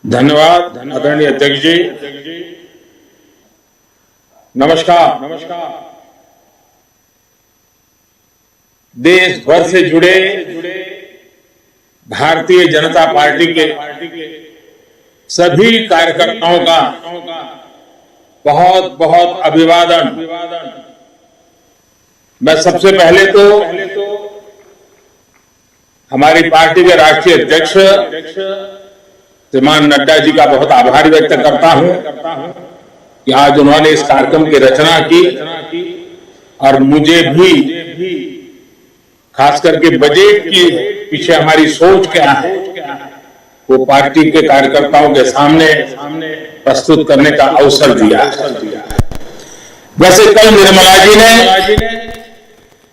धन्यवाद आदरणीय अध्यक्ष जी। नमस्कार। देश भर से जुड़े भारतीय जनता पार्टी के सभी कार्यकर्ताओं का बहुत बहुत अभिवादन। मैं सबसे पहले तो हमारी पार्टी के राष्ट्रीय अध्यक्ष श्रीमान नड्डा जी का बहुत आभार व्यक्त करता हूं कि आज उन्होंने इस कार्यक्रम की रचना की और मुझे भी खास करके बजट के पीछे हमारी सोच क्या है वो पार्टी के कार्यकर्ताओं के सामने प्रस्तुत करने का अवसर दिया। वैसे कल निर्मला जी ने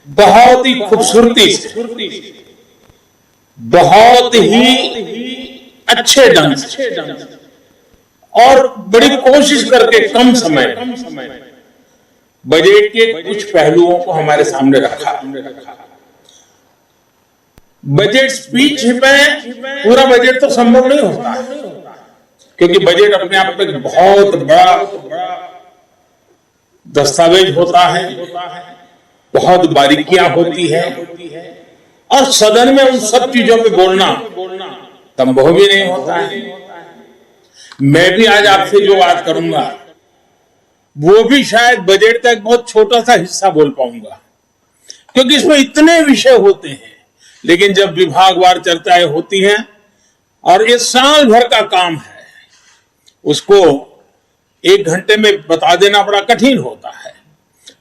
बहुत ही खूबसूरती से बहुत ही अच्छे ढंग से और बड़ी कोशिश करके कम समय बजट के कुछ पहलुओं को हमारे सामने रखा। बजट स्पीच में पूरा बजट तो संभव नहीं होता क्योंकि बजट अपने आप में बहुत बड़ा दस्तावेज होता है, बहुत बारीकियां होती है और सदन में उन सब चीजों पे बोलना संभव भी नहीं होता है। मैं भी आज आपसे जो बात करूंगा वो भी शायद बजट का एक बहुत छोटा सा हिस्सा बोल पाऊंगा क्योंकि इसमें इतने विषय होते हैं, लेकिन जब विभागवार चर्चाएं होती हैं और ये साल भर का काम है उसको 1 घंटे में बता देना बड़ा कठिन होता है।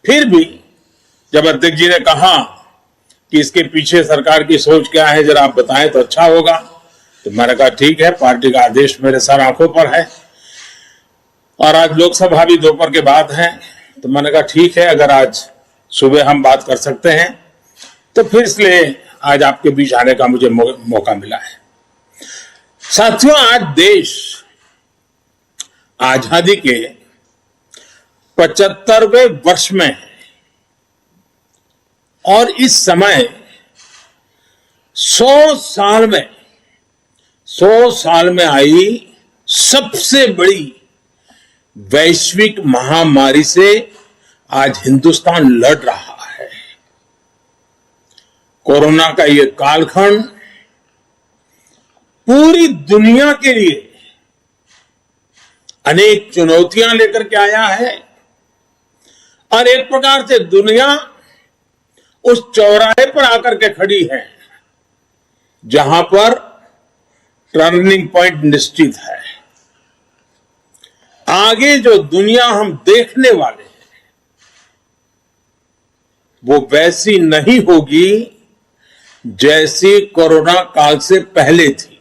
फिर भी जब अध्यक्ष जी ने कहा कि इसके पीछे सरकार की सोच क्या है जरा आप बताएं तो अच्छा होगा, तो मैंने कहा ठीक है, पार्टी का आदेश मेरे सर आंखों पर है और आज लोकसभा भी दोपहर के बाद है, तो मैंने कहा ठीक है अगर आज सुबह हम बात कर सकते हैं तो फिर इसलिए आज आपके बीच आने का मुझे मौका मिला है। साथियों, आज देश आजादी के 75वें वर्ष में है और इस समय 100 साल में आई सबसे बड़ी वैश्विक महामारी से आज हिंदुस्तान लड़ रहा है। कोरोना का ये कालखंड पूरी दुनिया के लिए अनेक चुनौतियां लेकर के आया है और एक प्रकार से दुनिया उस चौराहे पर आकर के खड़ी है जहां पर टर्निंग पॉइंट निश्चित है। आगे जो दुनिया हम देखने वाले हैं वो वैसी नहीं होगी जैसी कोरोना काल से पहले थी।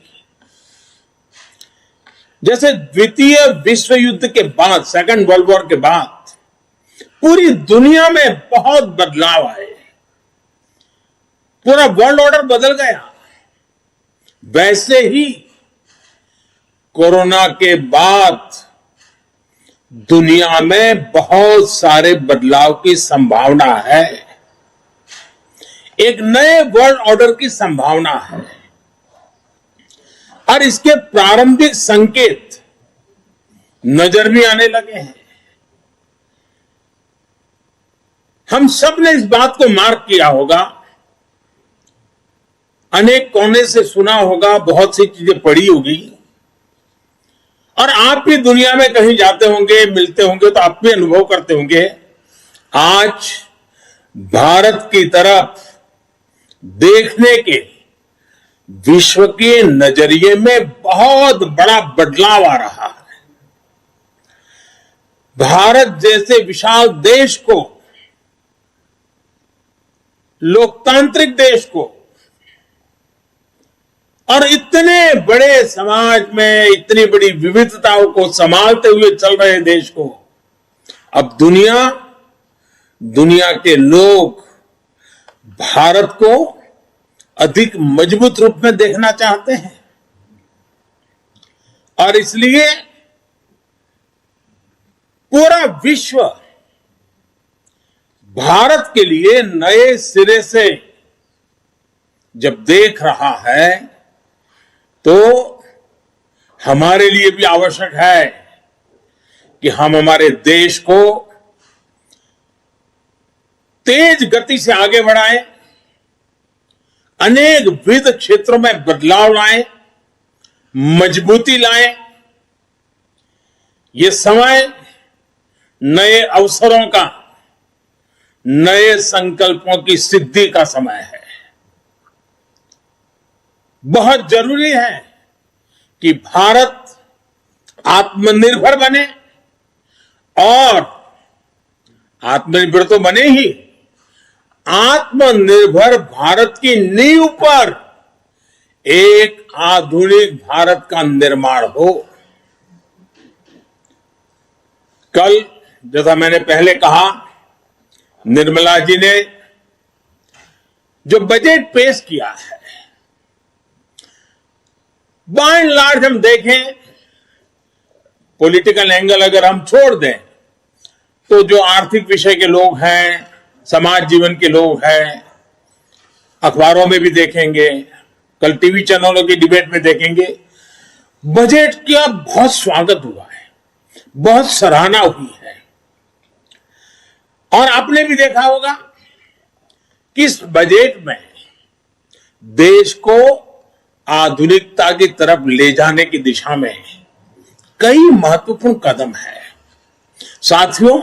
जैसे द्वितीय विश्व युद्ध के बाद, सेकंड वर्ल्ड वॉर के बाद पूरी दुनिया में बहुत बदलाव आए, पूरा वर्ल्ड ऑर्डर बदल गया, वैसे ही कोरोना के बाद दुनिया में बहुत सारे बदलाव की संभावना है, एक नए वर्ल्ड ऑर्डर की संभावना है और इसके प्रारंभिक संकेत नजर भी आने लगे हैं। हम सब ने इस बात को मार्क किया होगा, अनेक कोने से सुना होगा, बहुत सी चीजें पढ़ी होगी और आप भी दुनिया में कहीं जाते होंगे, मिलते होंगे तो आप भी अनुभव करते होंगे। आज भारत की तरफ देखने के विश्व के नजरिए में बहुत बड़ा बदलाव आ रहा है। भारत जैसे विशाल देश को, लोकतांत्रिक देश को और इतने बड़े समाज में इतनी बड़ी विविधताओं को संभालते हुए चल रहे देश को अब दुनिया के लोग भारत को अधिक मजबूत रूप में देखना चाहते हैं और इसलिए पूरा विश्व भारत के लिए नए सिरे से जब देख रहा है तो हमारे लिए भी आवश्यक है कि हम हमारे देश को तेज गति से आगे बढ़ाएं, अनेक विविध क्षेत्रों में बदलाव लाएं, मजबूती लाएं। ये समय नए अवसरों का, नए संकल्पों की सिद्धि का समय है। बहुत जरूरी है कि भारत आत्मनिर्भर बने और आत्मनिर्भर तो बने ही, आत्मनिर्भर भारत की नींव पर एक आधुनिक भारत का निर्माण हो। कल जैसा मैंने पहले कहा, निर्मला जी ने जो बजट पेश किया है, बाय एंड लार्ज हम देखें, पॉलिटिकल एंगल अगर हम छोड़ दें तो जो आर्थिक विषय के लोग हैं, समाज जीवन के लोग हैं, अखबारों में भी देखेंगे, कल टीवी चैनलों की डिबेट में देखेंगे, बजट का बहुत स्वागत हुआ है, बहुत सराहना हुई है। और आपने भी देखा होगा कि इस बजट में देश को आधुनिकता की तरफ ले जाने की दिशा में कई महत्वपूर्ण कदम है। साथियों,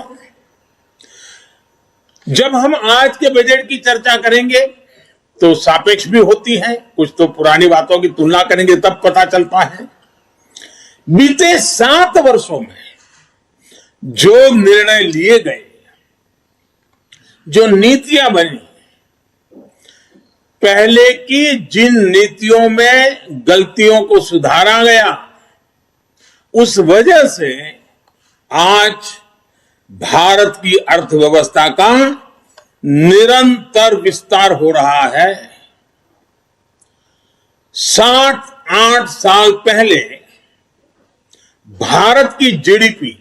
जब हम आज के बजट की चर्चा करेंगे तो सापेक्ष भी होती है, कुछ तो पुरानी बातों की तुलना करेंगे तब पता चलता है। बीते 7 वर्षों में जो निर्णय लिए गए, जो नीतियां बनी, पहले की जिन नीतियों में गलतियों को सुधारा गया, उस वजह से आज भारत की अर्थव्यवस्था का निरंतर विस्तार हो रहा है। 7-8 साल पहले भारत की जीडीपी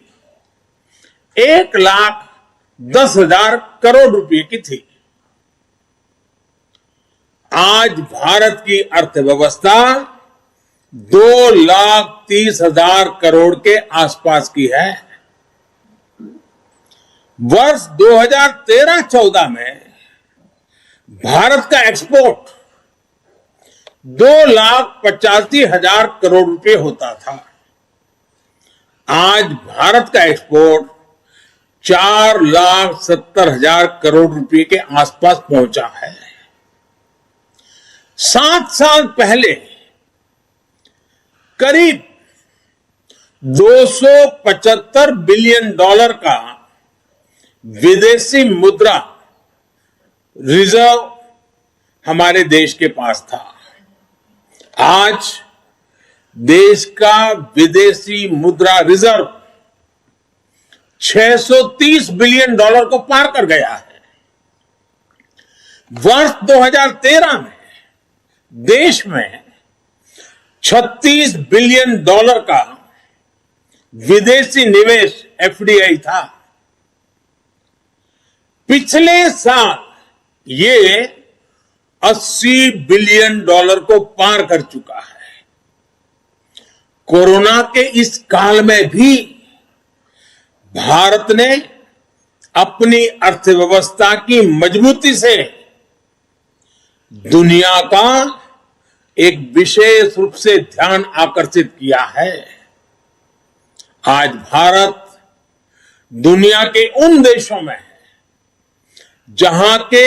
1,10,000 करोड़ रुपए की थी। आज भारत की अर्थव्यवस्था 2,30,000 करोड़ के आसपास की है। वर्ष 2013-14 में भारत का एक्सपोर्ट 2,85,000 करोड़ रुपए होता था। आज भारत का एक्सपोर्ट 4,70,000 करोड़ रुपए के आसपास पहुंचा है। 7 साल पहले करीब $275 बिलियन का विदेशी मुद्रा रिजर्व हमारे देश के पास था। आज देश का विदेशी मुद्रा रिजर्व $630 बिलियन को पार कर गया है। वर्ष 2013 में देश में $36 बिलियन का विदेशी निवेश एफडीआई था। पिछले साल ये $80 बिलियन को पार कर चुका है। कोरोना के इस काल में भी भारत ने अपनी अर्थव्यवस्था की मजबूती से दुनिया का एक विशेष रूप से ध्यान आकर्षित किया है। आज भारत दुनिया के उन देशों में है जहां के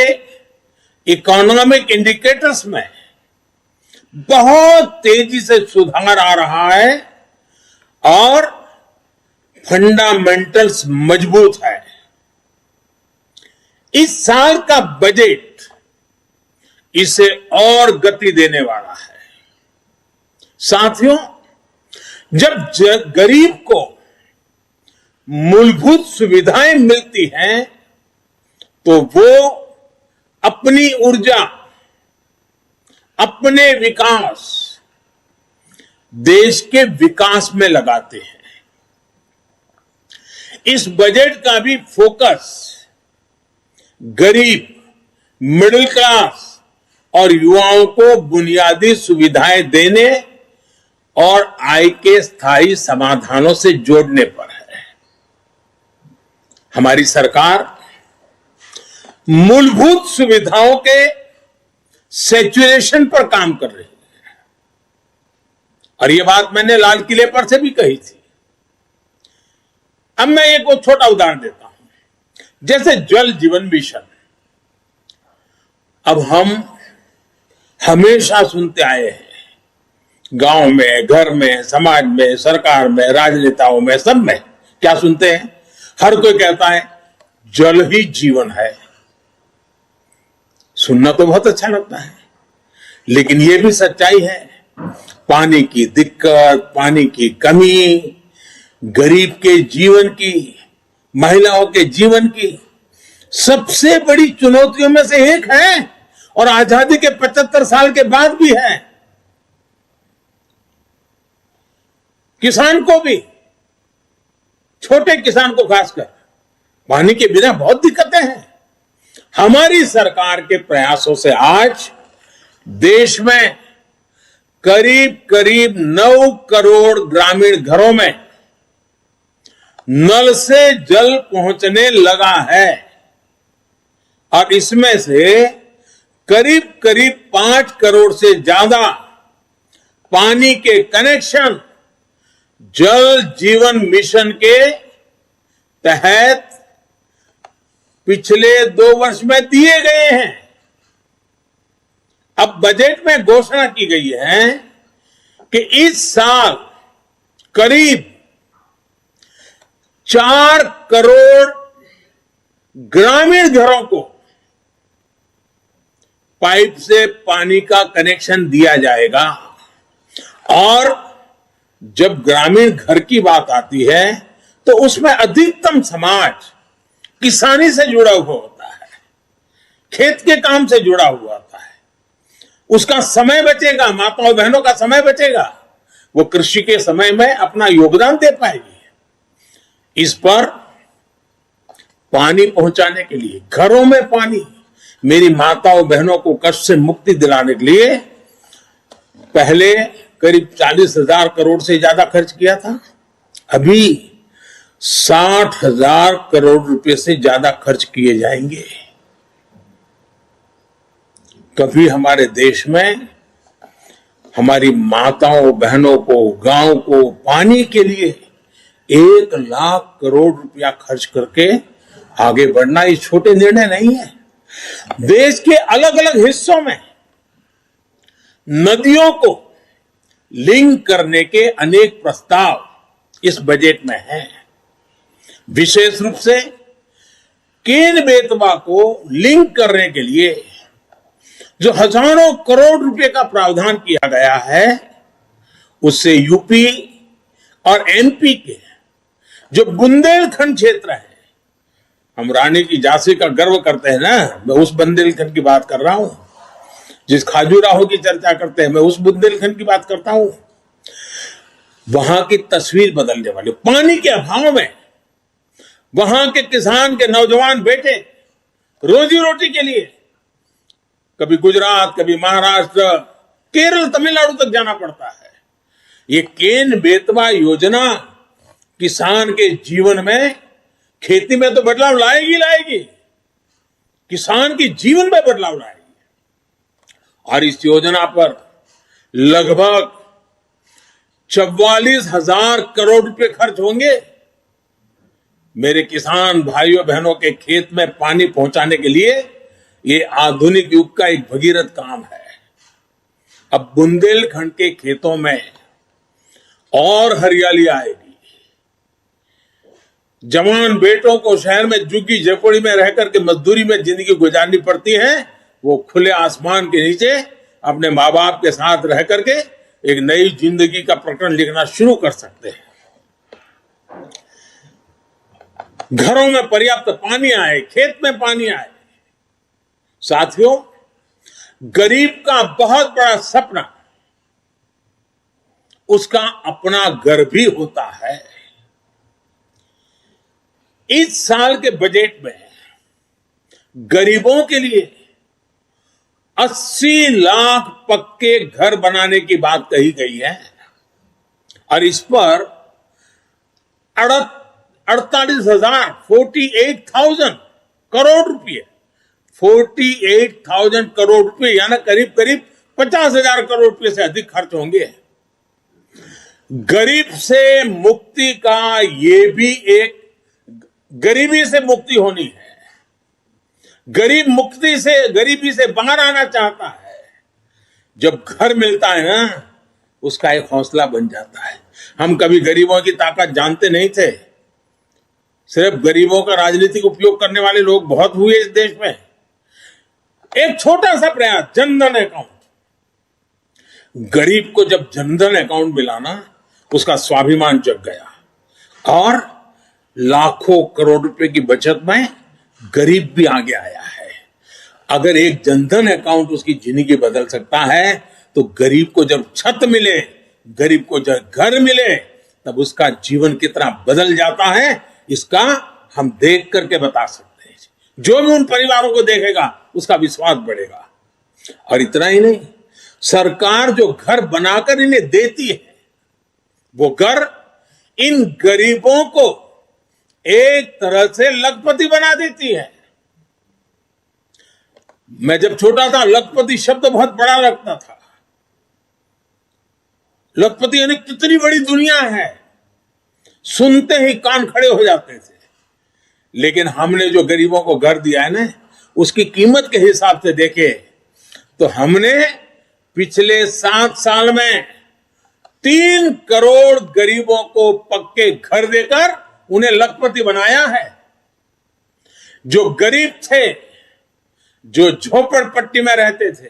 इकोनॉमिक इंडिकेटर्स में बहुत तेजी से सुधार आ रहा है और फंडामेंटल्स मजबूत है। इस साल का बजट इसे और गति देने वाला है। साथियों, जब गरीब को मूलभूत सुविधाएं मिलती हैं तो वो अपनी ऊर्जा, अपने विकास, देश के विकास में लगाते हैं। इस बजट का भी फोकस गरीब, मिडिल क्लास और युवाओं को बुनियादी सुविधाएं देने और आय के स्थायी समाधानों से जोड़ने पर है। हमारी सरकार मूलभूत सुविधाओं के सैचुरेशन पर काम कर रही है, और यह बात मैंने लाल किले पर से भी कही थी। अब मैं एक और छोटा उदाहरण देता हूं, जैसे जल जीवन मिशन। अब हम हमेशा सुनते आए हैं, गांव में, घर में, समाज में, सरकार में, राजनेताओं में, सब में क्या सुनते हैं? हर कोई कहता है जल ही जीवन है। सुनना तो बहुत अच्छा लगता है, लेकिन यह भी सच्चाई है, पानी की दिक्कत, पानी की कमी, गरीब के जीवन की, महिलाओं के जीवन की सबसे बड़ी चुनौतियों में से एक है, और आजादी के 75 साल के बाद भी है। किसान को भी, छोटे किसान को खासकर, पानी के बिना बहुत दिक्कतें हैं। हमारी सरकार के प्रयासों से आज देश में करीब करीब 9 करोड़ ग्रामीण घरों में नल से जल पहुंचने लगा है, और इसमें से करीब करीब 5 करोड़ से ज्यादा पानी के कनेक्शन जल जीवन मिशन के तहत पिछले 2 वर्ष में दिए गए हैं। अब बजट में घोषणा की गई है कि इस साल करीब 4 करोड़ ग्रामीण घरों को पाइप से पानी का कनेक्शन दिया जाएगा। और जब ग्रामीण घर की बात आती है तो उसमें अधिकतम समाज किसानी से जुड़ा हुआ होता है, खेत के काम से जुड़ा हुआ होता है। उसका समय बचेगा, माताओं बहनों का समय बचेगा, वो कृषि के समय में अपना योगदान दे पाएगी। इस पर पानी पहुंचाने के लिए, घरों में पानी, मेरी माताओं बहनों को कष्ट से मुक्ति दिलाने के लिए पहले करीब 40,000 करोड़ से ज्यादा खर्च किया था, अभी 60,000 करोड़ रुपए से ज्यादा खर्च किए जाएंगे। कभी हमारे देश में हमारी माताओं बहनों को, गांव को पानी के लिए 1 लाख करोड़ रुपया खर्च करके आगे बढ़ना ये छोटे निर्णय नहीं है। देश के अलग अलग हिस्सों में नदियों को लिंक करने के अनेक प्रस्ताव इस बजट में हैं। विशेष रूप से केन बेतवा को लिंक करने के लिए जो हजारों करोड़ रुपए का प्रावधान किया गया है, उससे यूपी और एमपी के जो बुंदेलखंड क्षेत्र है, हम रानी की झांसी का गर्व करते हैं ना, मैं उस बुंदेलखंड की बात कर रहा हूं। जिस खाजुराहो की चर्चा करते हैं, मैं उस बुंदेलखंड की बात करता हूं। वहां की तस्वीर बदलने वाली, पानी के अभाव में वहां के किसान के नौजवान बेटे रोजी रोटी के लिए कभी गुजरात, कभी महाराष्ट्र, केरल, तमिलनाडु तक जाना पड़ता है। ये केन बेतवा योजना किसान के जीवन में, खेती में तो बदलाव लाएगी, किसान के जीवन में बदलाव लाएगी। और इस योजना पर लगभग 44,000 करोड़ रुपए खर्च होंगे। मेरे किसान भाइयों बहनों के खेत में पानी पहुंचाने के लिए ये आधुनिक युग का एक भगीरथ काम है। अब बुंदेलखंड के खेतों में और हरियाली आएगी। जवान बेटों को शहर में झुग्गी झोपड़ी में रहकर के मजदूरी में जिंदगी गुजारनी पड़ती है, वो खुले आसमान के नीचे अपने माँ बाप के साथ रह करके एक नई जिंदगी का प्रकरण लिखना शुरू कर सकते हैं। घरों में पर्याप्त पानी आए, खेत में पानी आए। साथियों, गरीब का बहुत बड़ा सपना उसका अपना घर भी होता है। इस साल के बजट में गरीबों के लिए 80 लाख पक्के घर बनाने की बात कही गई है। और इस पर 48,000 48,000 करोड़ रुपए 48,000 करोड़ रुपए यानी करीब करीब 50,000 करोड़ रुपए से अधिक खर्च होंगे। गरीब से मुक्ति का ये भी एक गरीबी से मुक्ति होनी है। गरीबी से बाहर आना चाहता है। जब घर मिलता है ना, उसका एक हौसला बन जाता है। हम कभी गरीबों की ताकत जानते नहीं थे। सिर्फ गरीबों का राजनीतिक उपयोग करने वाले लोग बहुत हुए इस देश में। एक छोटा सा प्रयास, जनधन अकाउंट। गरीब को जब जनधन अकाउंट मिला ना, उसका स्वाभिमान जग गया और लाखों करोड़ रुपए की बचत में गरीब भी आगे आया है। अगर एक जनधन अकाउंट उसकी जिंदगी बदल सकता है, तो गरीब को जब छत मिले, गरीब को जब घर मिले, तब उसका जीवन कितना बदल जाता है, इसका हम देख करके बता सकते हैं। जो भी उन परिवारों को देखेगा, उसका विश्वास बढ़ेगा। और इतना ही नहीं, सरकार जो घर बनाकर इन्हें देती है, वो घर इन गरीबों को एक तरह से लखपति बना देती है। मैं जब छोटा था, लखपति शब्द बहुत बड़ा लगता था। लखपति यानी कितनी बड़ी दुनिया है, सुनते ही कान खड़े हो जाते थे। लेकिन हमने जो गरीबों को घर दिया है ना, उसकी कीमत के हिसाब से देखे तो हमने पिछले 7 साल में 3 करोड़ गरीबों को पक्के घर देकर उन्हें लखपति बनाया है। जो गरीब थे, जो झोपड़पट्टी में रहते थे,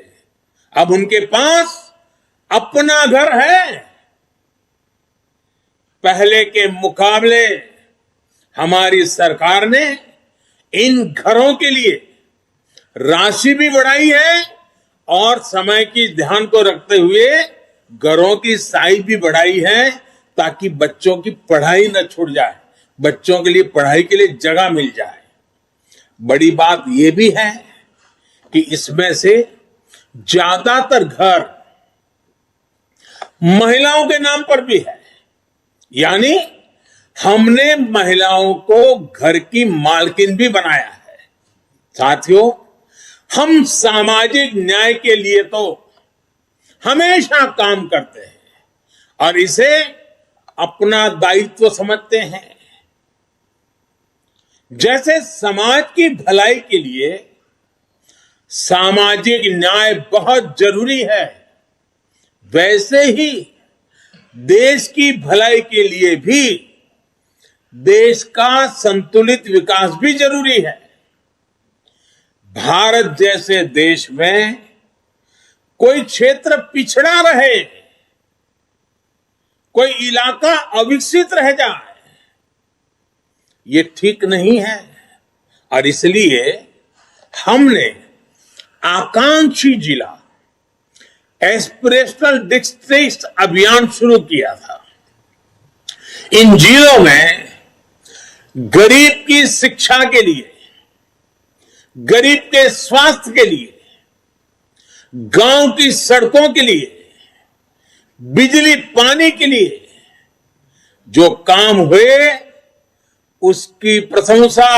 अब उनके पास अपना घर है। पहले के मुकाबले हमारी सरकार ने इन घरों के लिए राशि भी बढ़ाई है और समय की ध्यान को रखते हुए घरों की साइज भी बढ़ाई है, ताकि बच्चों की पढ़ाई न छूट जाए, बच्चों के लिए पढ़ाई के लिए जगह मिल जाए। बड़ी बात यह भी है कि इसमें से ज्यादातर घर महिलाओं के नाम पर भी है। यानी हमने महिलाओं को घर की मालकिन भी बनाया है। साथियों, हम सामाजिक न्याय के लिए तो हमेशा काम करते हैं और इसे अपना दायित्व समझते हैं। जैसे समाज की भलाई के लिए सामाजिक न्याय बहुत जरूरी है, वैसे ही देश की भलाई के लिए भी देश का संतुलित विकास भी जरूरी है। भारत जैसे देश में कोई क्षेत्र पिछड़ा रहे, कोई इलाका अविकसित रह जाए, ये ठीक नहीं है। और इसलिए हमने आकांक्षी जिला एस्पिरेशनल डिस्ट्रिक्ट अभियान शुरू किया था। इन जिलों में गरीब की शिक्षा के लिए, गरीब के स्वास्थ्य के लिए, गांव की सड़कों के लिए, बिजली पानी के लिए जो काम हुए, उसकी प्रशंसा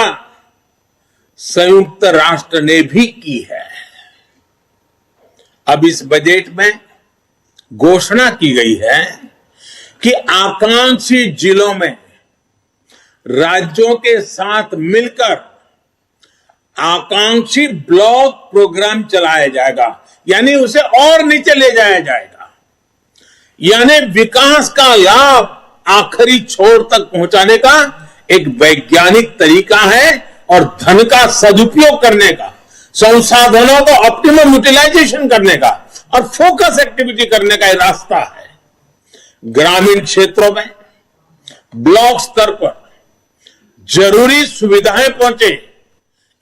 संयुक्त राष्ट्र ने भी की है। अब इस बजट में घोषणा की गई है कि आकांक्षी जिलों में राज्यों के साथ मिलकर आकांक्षी ब्लॉक प्रोग्राम चलाया जाएगा, यानी उसे और नीचे ले जाया जाएगा। यानी विकास का लाभ आखिरी छोर तक पहुंचाने का एक वैज्ञानिक तरीका है और धन का सदुपयोग करने का, संसाधनों को ऑप्टिमम यूटिलाइजेशन करने का और फोकस एक्टिविटी करने का रास्ता है। ग्रामीण क्षेत्रों में ब्लॉक स्तर पर जरूरी सुविधाएं पहुंचे,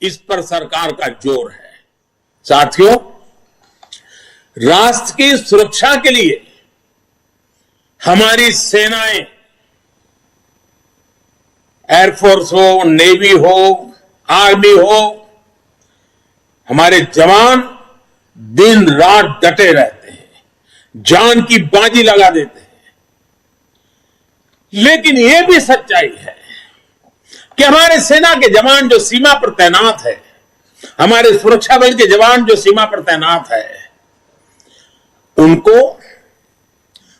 इस पर सरकार का जोर है। साथियों, राष्ट्र की सुरक्षा के लिए हमारी सेनाएं, एयरफोर्स हो, नेवी हो, आर्मी हो, हमारे जवान दिन रात डटे रहते हैं, जान की बाजी लगा देते हैं। लेकिन यह भी सच्चाई है कि हमारे सेना के जवान जो सीमा पर तैनात है, हमारे सुरक्षा बल के जवान जो सीमा पर तैनात है, उनको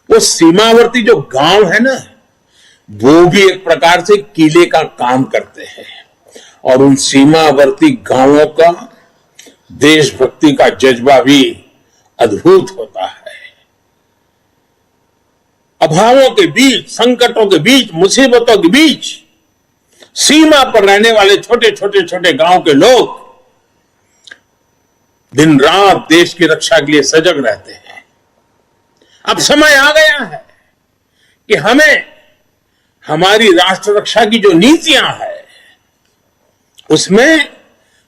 वो सीमावर्ती जो गांव है ना, वो भी एक प्रकार से किले का काम करते हैं और उन सीमावर्ती गांवों का देशभक्ति का जज्बा भी अद्भुत होता है। अभावों के बीच, संकटों के बीच, मुसीबतों के बीच सीमा पर रहने वाले छोटे गांव के लोग दिन रात देश की रक्षा के लिए सजग रहते हैं। अब समय आ गया है कि हमें हमारी राष्ट्र रक्षा की जो नीतियां हैं उसमें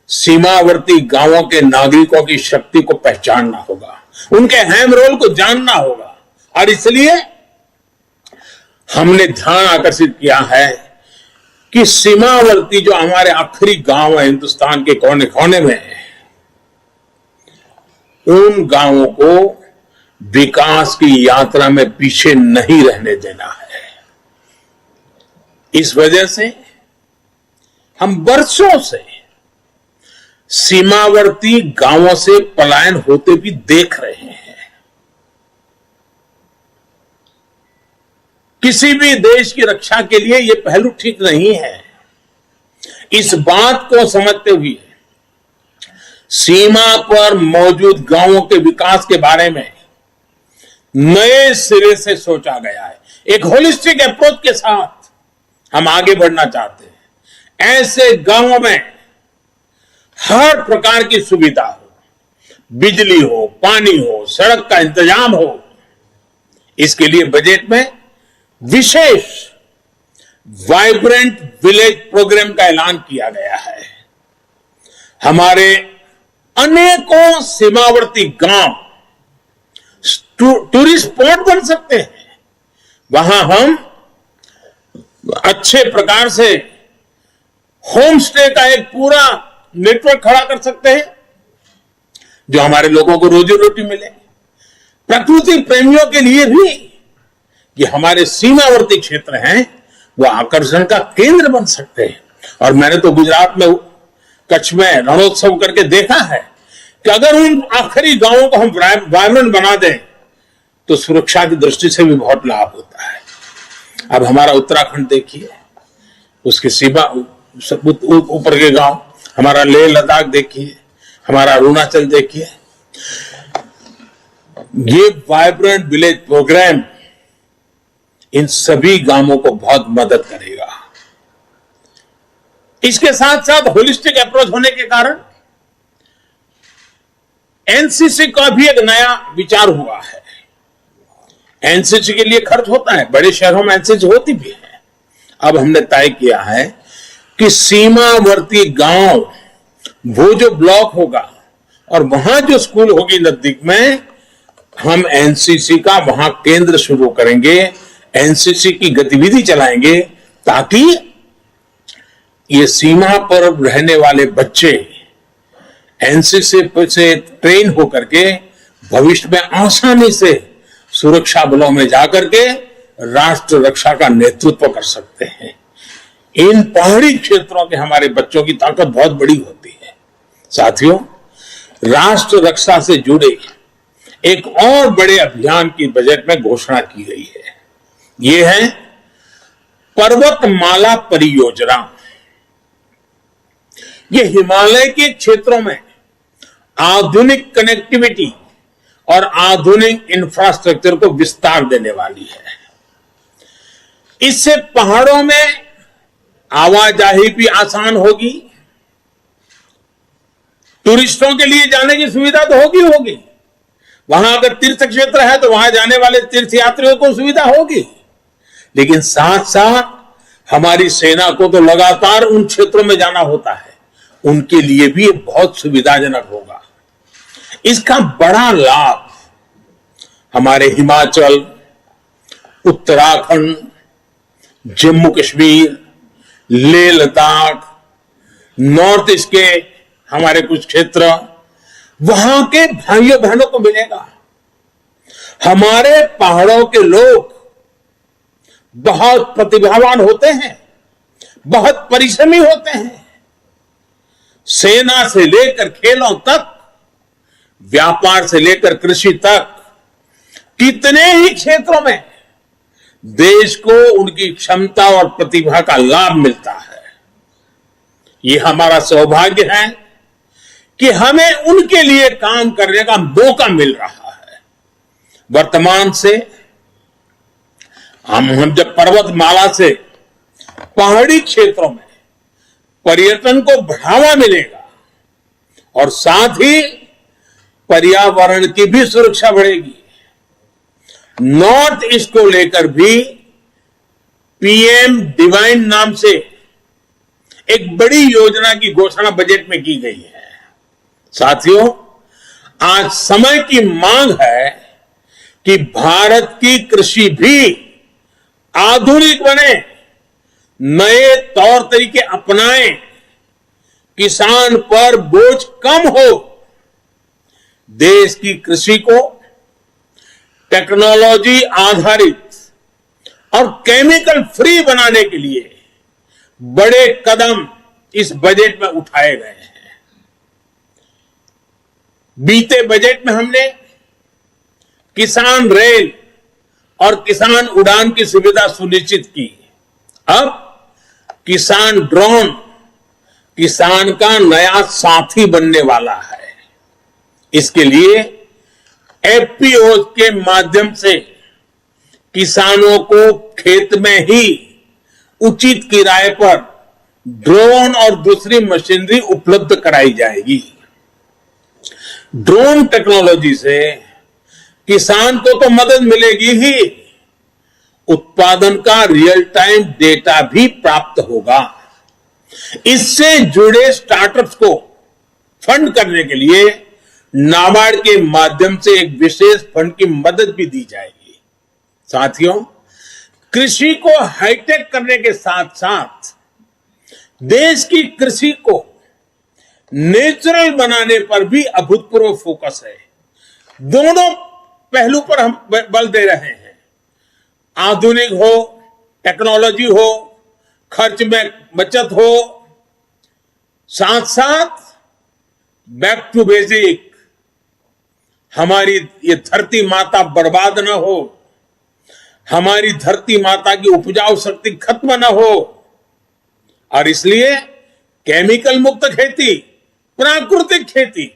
सीमावर्ती गांवों के नागरिकों की शक्ति को पहचानना होगा, उनके अहम रोल को जानना होगा। और इसलिए हमने ध्यान आकर्षित किया है कि सीमावर्ती जो हमारे आखिरी गांव है हिंदुस्तान के कोने कोने में, उन गांवों को विकास की यात्रा में पीछे नहीं रहने देना है। इस वजह से हम वर्षों से सीमावर्ती गांवों से पलायन होते भी देख रहे हैं। किसी भी देश की रक्षा के लिए यह पहलू ठीक नहीं है। इस बात को समझते हुए सीमा पर मौजूद गांवों के विकास के बारे में नए सिरे से सोचा गया है। एक होलिस्टिक अप्रोच के साथ हम आगे बढ़ना चाहते हैं। ऐसे गांवों में हर प्रकार की सुविधा हो, बिजली हो, पानी हो, सड़क का इंतजाम हो। इसके लिए बजट में विशेष वाइब्रेंट विलेज प्रोग्राम का ऐलान किया गया है। हमारे अनेकों सीमावर्ती गांव टूरिस्ट स्पॉट बन सकते हैं। वहां हम अच्छे प्रकार से होम स्टे का एक पूरा नेटवर्क खड़ा कर सकते हैं, जो हमारे लोगों को रोजी रोटी मिले। प्रकृति प्रेमियों के लिए भी ये हमारे सीमावर्ती क्षेत्र हैं, वो आकर्षण का केंद्र बन सकते हैं। और मैंने तो गुजरात में कच्छ में रणोत्सव करके देखा है कि अगर उन आखिरी गांवों को हम वाइब्रेंट बना दें तो सुरक्षा की दृष्टि से भी बहुत लाभ होता है। अब हमारा उत्तराखंड देखिए, उसकी सीमा ऊपर के गांव, हमारा लेह लद्दाख देखिए, हमारा अरुणाचल देखिए। ये वाइब्रेंट विलेज प्रोग्राम इन सभी गांवों को बहुत मदद करेगा। इसके साथ साथ होलिस्टिक अप्रोच होने के कारण एनसीसी का भी एक नया विचार हुआ है। एनसीसी के लिए खर्च होता है, बड़े शहरों में एनसीसी होती भी है। अब हमने तय किया है कि सीमावर्ती गांव, वो जो ब्लॉक होगा और वहां जो स्कूल होगी नजदीक में, हम एनसीसी का वहां केंद्र शुरू करेंगे, एनसीसी की गतिविधि चलाएंगे, ताकि ये सीमा पर रहने वाले बच्चे एनसीसी से ट्रेन होकर के भविष्य में आसानी से सुरक्षा बलों में जाकर के राष्ट्र रक्षा का नेतृत्व कर सकते हैं। इन पहाड़ी क्षेत्रों के हमारे बच्चों की ताकत बहुत बड़ी होती है। साथियों, राष्ट्र रक्षा से जुड़े एक और बड़े अभियान की बजट में घोषणा की गई है। ये है पर्वतमाला परियोजना। ये हिमालय के क्षेत्रों में आधुनिक कनेक्टिविटी और आधुनिक इंफ्रास्ट्रक्चर को विस्तार देने वाली है। इससे पहाड़ों में आवाजाही भी आसान होगी, टूरिस्टों के लिए जाने की सुविधा तो होगी। वहां अगर तीर्थ क्षेत्र है तो वहां जाने वाले तीर्थ यात्रियों को सुविधा होगी, लेकिन साथ साथ हमारी सेना को तो लगातार उन क्षेत्रों में जाना होता है, उनके लिए भी बहुत सुविधाजनक होगा। इसका बड़ा लाभ हमारे हिमाचल, उत्तराखंड, जम्मू कश्मीर, लेह लद्दाख, नॉर्थ ईस्ट के हमारे कुछ क्षेत्र, वहां के भाइयों बहनों को मिलेगा। हमारे पहाड़ों के लोग बहुत प्रतिभावान होते हैं, बहुत परिश्रमी होते हैं। सेना से लेकर खेलों तक, व्यापार से लेकर कृषि तक, कितने ही क्षेत्रों में देश को उनकी क्षमता और प्रतिभा का लाभ मिलता है। ये हमारा सौभाग्य है कि हमें उनके लिए काम करने का मौका मिल रहा है। वर्तमान से हम जब पर्वतमाला से पहाड़ी क्षेत्रों में पर्यटन को बढ़ावा मिलेगा और साथ ही पर्यावरण की भी सुरक्षा बढ़ेगी। नॉर्थ ईस्ट को लेकर भी पीएम डिवाइन नाम से एक बड़ी योजना की घोषणा बजट में की गई है। साथियों, आज समय की मांग है कि भारत की कृषि भी आधुनिक बने, नए तौर तरीके अपनाएं, किसान पर बोझ कम हो। देश की कृषि को टेक्नोलॉजी आधारित और केमिकल फ्री बनाने के लिए बड़े कदम इस बजट में उठाए गए हैं। बीते बजट में हमने किसान रेल और किसान उड़ान की सुविधा सुनिश्चित की। अब किसान ड्रोन किसान का नया साथी बनने वाला है। इसके लिए एफपीओ के माध्यम से किसानों को खेत में ही उचित किराए पर ड्रोन और दूसरी मशीनरी उपलब्ध कराई जाएगी। ड्रोन टेक्नोलॉजी से किसान को तो मदद मिलेगी ही, उत्पादन का रियल टाइम डेटा भी प्राप्त होगा। इससे जुड़े स्टार्टअप्स को फंड करने के लिए नाबार्ड के माध्यम से एक विशेष फंड की मदद भी दी जाएगी। साथियों, कृषि को हाईटेक करने के साथ साथ देश की कृषि को नेचुरल बनाने पर भी अभूतपूर्व फोकस है। दोनों पहलू पर हम बल दे रहे हैं। आधुनिक हो, टेक्नोलॉजी हो, खर्च में बचत हो, साथ साथ बैक टू बेसिक, हमारी ये धरती माता बर्बाद न हो, हमारी धरती माता की उपजाऊ शक्ति खत्म न हो, और इसलिए केमिकल मुक्त खेती, प्राकृतिक खेती।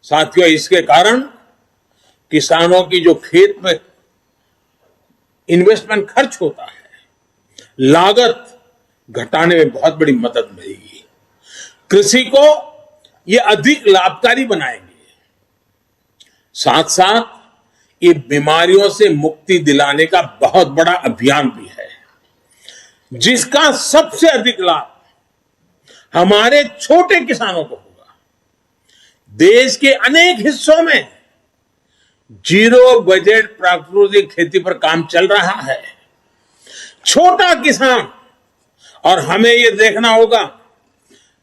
साथियों, इसके कारण किसानों की जो खेत में इन्वेस्टमेंट खर्च होता है, लागत घटाने में बहुत बड़ी मदद मिलेगी। कृषि को ये अधिक लाभकारी बनाएंगे। साथ साथ ये बीमारियों से मुक्ति दिलाने का बहुत बड़ा अभियान भी है, जिसका सबसे अधिक लाभ हमारे छोटे किसानों को होगा। देश के अनेक हिस्सों में जीरो बजट प्राकृतिक खेती पर काम चल रहा है। छोटा किसान, और हमें यह देखना होगा,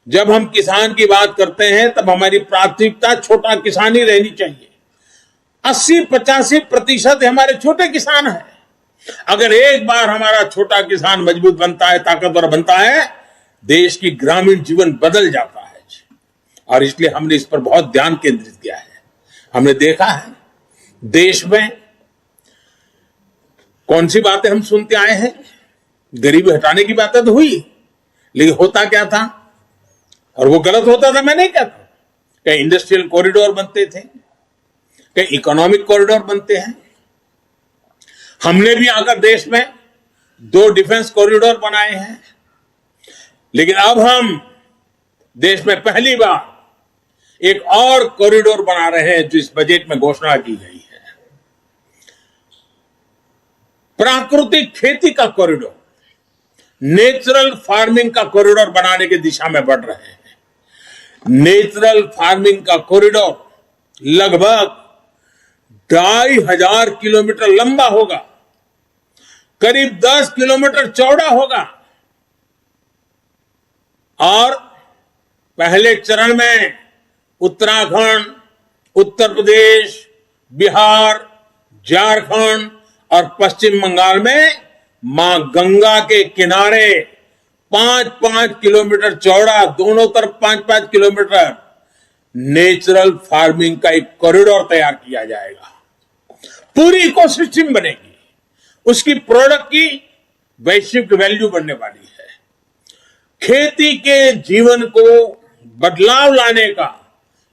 जब हम किसान की बात करते हैं तब हमारी प्राथमिकता छोटा किसान ही रहनी चाहिए। 80-85% हमारे छोटे किसान हैं। अगर एक बार हमारा छोटा किसान मजबूत बनता है, ताकतवर बनता है, देश की ग्रामीण जीवन बदल जाता है। और इसलिए हमने इस पर बहुत ध्यान केंद्रित किया है। हमने देखा है देश में कौन सी बातें हम सुनते आए हैं। गरीबी हटाने की बातें तो हुई, लेकिन होता क्या था, और वो गलत होता था, मैं नहीं कहता। कहीं इंडस्ट्रियल कॉरिडोर बनते थे, कहीं इकोनॉमिक कॉरिडोर बनते हैं। हमने भी आकर देश में 2 डिफेंस कॉरिडोर बनाए हैं, लेकिन अब हम देश में पहली बार एक और कॉरिडोर बना रहे हैं, जो इस बजट में घोषणा की गई है। प्राकृतिक खेती का कॉरिडोर, नेचुरल फार्मिंग का कॉरिडोर बनाने की दिशा में बढ़ रहे हैं। नेचुरल फार्मिंग का कॉरिडोर लगभग 2500 किलोमीटर लंबा होगा, करीब 10 किलोमीटर चौड़ा होगा, और पहले चरण में उत्तराखंड, उत्तर प्रदेश, बिहार, झारखंड और पश्चिम बंगाल में मां गंगा के किनारे 5-5 किलोमीटर चौड़ा, दोनों तरफ 5-5 किलोमीटर नेचुरल फार्मिंग का एक कॉरिडोर तैयार किया जाएगा। पूरी इकोसिस्टम बनेगी, उसकी प्रोडक्ट की वैश्विक वैल्यू बढ़ने वाली है। खेती के जीवन को बदलाव लाने का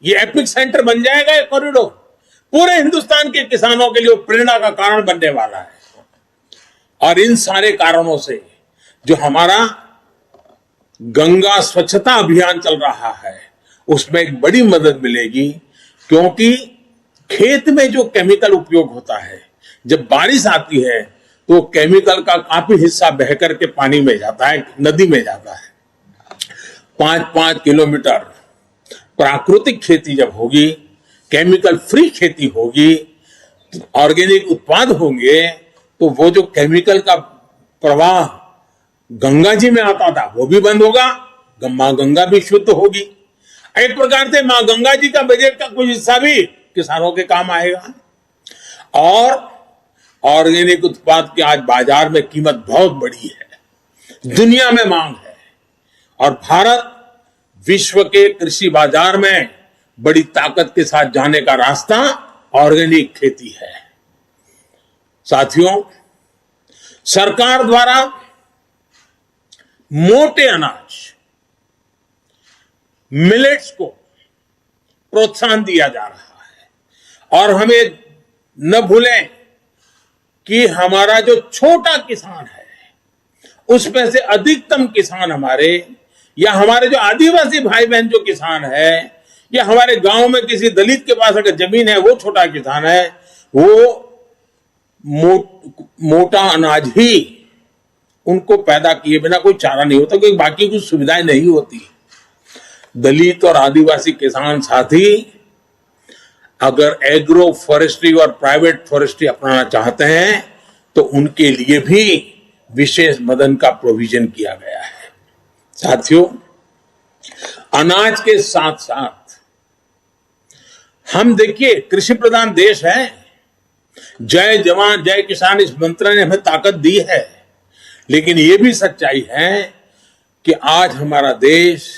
ये एपिक सेंटर बन जाएगा। ये कॉरिडोर पूरे हिंदुस्तान के किसानों के लिए प्रेरणा का कारण बनने वाला है। और इन सारे कारणों से जो हमारा गंगा स्वच्छता अभियान चल रहा है उसमें एक बड़ी मदद मिलेगी, क्योंकि खेत में जो केमिकल उपयोग होता है, जब बारिश आती है तो केमिकल का काफी हिस्सा बहकर के पानी में जाता है, नदी में जाता है। 5-5 किलोमीटर प्राकृतिक खेती जब होगी, केमिकल फ्री खेती होगी, ऑर्गेनिक उत्पाद होंगे, तो वो जो केमिकल का प्रवाह गंगा जी में आता था वो भी बंद होगा, मां गंगा भी शुद्ध होगी। एक प्रकार से मां गंगा जी का बजट का कुछ हिस्सा भी किसानों के काम आएगा। और ऑर्गेनिक उत्पाद की आज बाजार में कीमत बहुत बड़ी है, दुनिया में मांग है, और भारत विश्व के कृषि बाजार में बड़ी ताकत के साथ जाने का रास्ता ऑर्गेनिक खेती है। साथियों, सरकार द्वारा मोटे अनाज मिलेट्स को प्रोत्साहन दिया जा रहा है। और हमें न भूलें कि हमारा जो छोटा किसान है उसमें से अधिकतम किसान हमारे, या हमारे जो आदिवासी भाई बहन जो किसान है, या हमारे गांव में किसी दलित के पास अगर जमीन है वो छोटा किसान है, वो मोटा अनाज ही उनको पैदा किए बिना कोई चारा नहीं होता, क्योंकि बाकी कुछ सुविधाएं नहीं होती। दलित और आदिवासी किसान साथी अगर एग्रो फॉरेस्ट्री और प्राइवेट फॉरेस्ट्री अपनाना चाहते हैं तो उनके लिए भी विशेष मदद का प्रोविजन किया गया है। साथियों, अनाज के साथ साथ हम देखिए कृषि प्रधान देश है। जय जवान जय किसान इस मंत्र ने हमें ताकत दी है, लेकिन यह भी सच्चाई है कि आज हमारा देश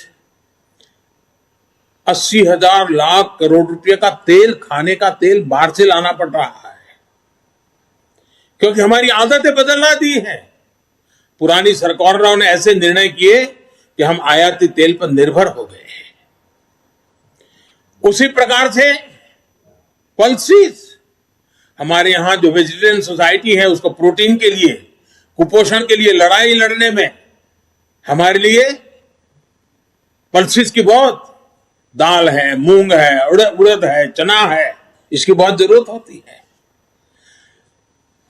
80,000 लाख करोड़ रुपए का तेल, खाने का तेल बाहर से लाना पड़ रहा है, क्योंकि हमारी आदतें बदलना दी है। पुरानी सरकारों ने ऐसे निर्णय किए कि हम आयाती तेल पर निर्भर हो गए। उसी प्रकार से पल्सीज, हमारे यहां जो वेजिटेरियन सोसाइटी है उसको प्रोटीन के लिए, कुपोषण के लिए लड़ाई लड़ने में हमारे लिए पल्सीज की बहुत, दाल है, मूंग है, उड़द है, चना है, इसकी बहुत जरूरत होती है।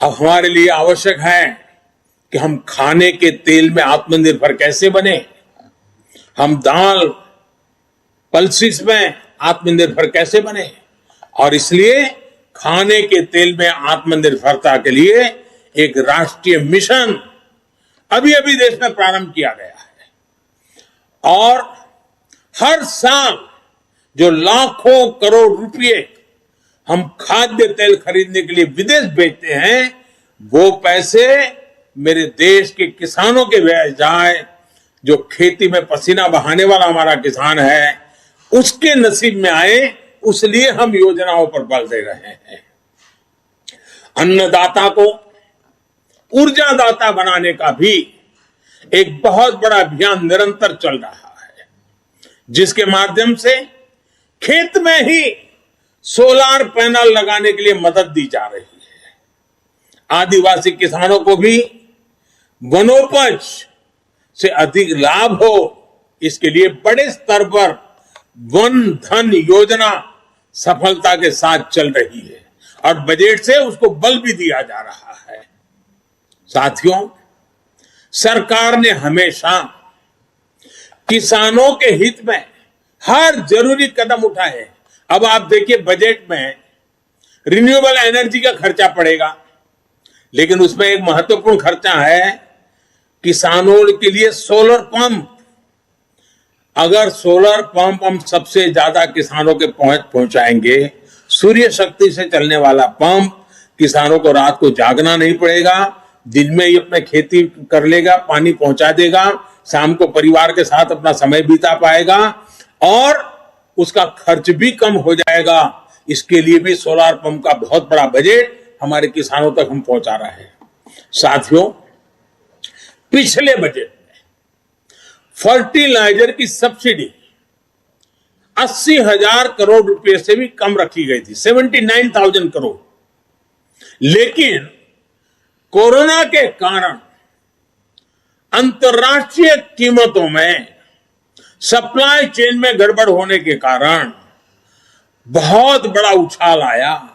अब हमारे लिए आवश्यक है कि हम खाने के तेल में आत्मनिर्भर कैसे बने, हम दाल पल्सीज में आत्मनिर्भर कैसे बने। और इसलिए खाने के तेल में आत्मनिर्भरता के लिए एक राष्ट्रीय मिशन अभी अभी देश में प्रारंभ किया गया है। और हर साल जो लाखों करोड़ रुपए हम खाद्य तेल खरीदने के लिए विदेश भेजते हैं, वो पैसे मेरे देश के किसानों के व्यय जाए। जो खेती में पसीना बहाने वाला हमारा किसान है उसके नसीब में आए, उसलिए हम योजनाओं पर बल दे रहे हैं। अन्नदाता को ऊर्जादाता बनाने का भी एक बहुत बड़ा अभियान निरंतर चल रहा है, जिसके माध्यम से खेत में ही सोलार पैनल लगाने के लिए मदद दी जा रही है। आदिवासी किसानों को भी वनोपज से अधिक लाभ हो, इसके लिए बड़े स्तर पर वन धन योजना सफलता के साथ चल रही है और बजट से उसको बल भी दिया जा रहा है। साथियों, सरकार ने हमेशा किसानों के हित में हर जरूरी कदम उठाए। अब आप देखिए बजट में रिन्यूएबल एनर्जी का खर्चा पड़ेगा, लेकिन उसमें एक महत्वपूर्ण खर्चा है किसानों के लिए सोलर पंप। अगर सोलर पंप हम सबसे ज्यादा किसानों के पहुंचाएंगे, सूर्य शक्ति से चलने वाला पंप किसानों को रात को जागना नहीं पड़ेगा, दिन में ही अपने खेती कर लेगा, पानी पहुंचा देगा, शाम को परिवार के साथ अपना समय बिता पाएगा और उसका खर्च भी कम हो जाएगा। इसके लिए भी सोलार पंप का बहुत बड़ा बजट हमारे किसानों तक हम पहुंचा रहे हैं। साथियों, पिछले बजट में फर्टिलाइजर की सब्सिडी 80,000 करोड़ रुपए से भी कम रखी गई थी, 79,000 करोड़। लेकिन कोरोना के कारण अंतर्राष्ट्रीय कीमतों में सप्लाई चेन में गड़बड़ होने के कारण बहुत बड़ा उछाल आया।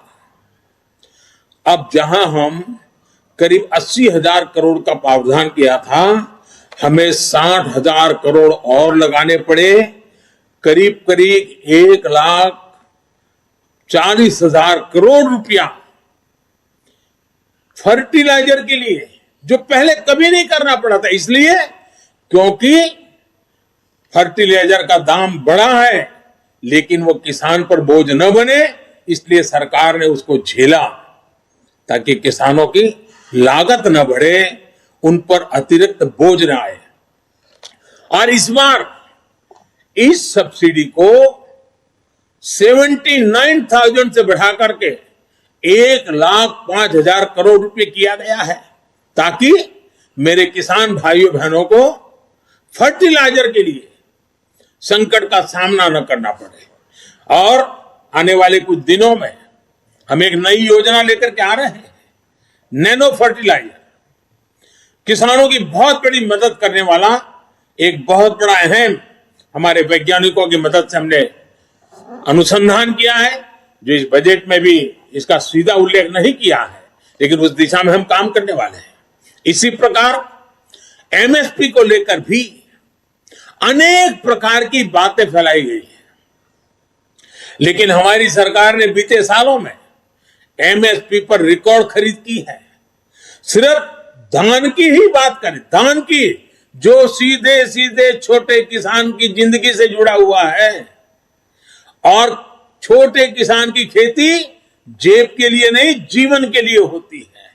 अब जहां हम करीब 80,000 करोड़ का प्रावधान किया था, हमें 60,000 करोड़ और लगाने पड़े। करीब करीब 1,40,000 करोड़ रुपया फर्टिलाइजर के लिए, जो पहले कभी नहीं करना पड़ा था। इसलिए क्योंकि फर्टिलाइजर का दाम बढ़ा है, लेकिन वो किसान पर बोझ न बने, इसलिए सरकार ने उसको झेला ताकि किसानों की लागत न बढ़े, उन पर अतिरिक्त बोझ न आए। और इस बार इस सब्सिडी को 79,000 से बढ़ा करके 1,05,000 करोड़ रुपए किया गया है, ताकि मेरे किसान भाइयों बहनों को फर्टिलाइजर के लिए संकट का सामना न करना पड़े। और आने वाले कुछ दिनों में हम एक नई योजना लेकर के आ रहे हैं, नैनो फर्टिलाइजर। किसानों की बहुत बड़ी मदद करने वाला एक बहुत बड़ा अहम, हमारे वैज्ञानिकों की मदद से हमने अनुसंधान किया है, जो इस बजट में भी इसका सीधा उल्लेख नहीं किया है, लेकिन उस दिशा में हम काम करने वाले हैं। इसी प्रकार एमएसपी को लेकर भी अनेक प्रकार की बातें फैलाई गई हैं, लेकिन हमारी सरकार ने बीते सालों में एमएसपी पर रिकॉर्ड खरीद की है। सिर्फ धान की ही बात करें, धान की, जो सीधे सीधे छोटे किसान की जिंदगी से जुड़ा हुआ है, और छोटे किसान की खेती जेब के लिए नहीं, जीवन के लिए होती है।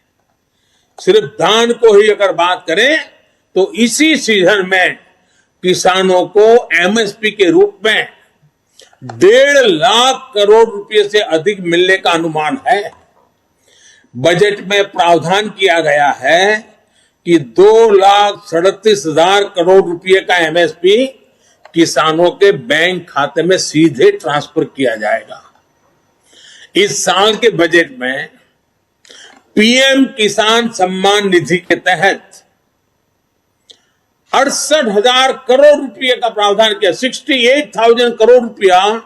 सिर्फ धान को ही अगर बात करें तो इसी सीजन में किसानों को एमएसपी के रूप में 1.5 लाख करोड़ रुपए से अधिक मिलने का अनुमान है। बजट में प्रावधान किया गया है कि 2,37,000 करोड़ रुपए का एमएसपी किसानों के बैंक खाते में सीधे ट्रांसफर किया जाएगा। इस साल के बजट में पीएम किसान सम्मान निधि के तहत 68,000 करोड़ रुपए का प्रावधान किया। 68,000 करोड़ रुपया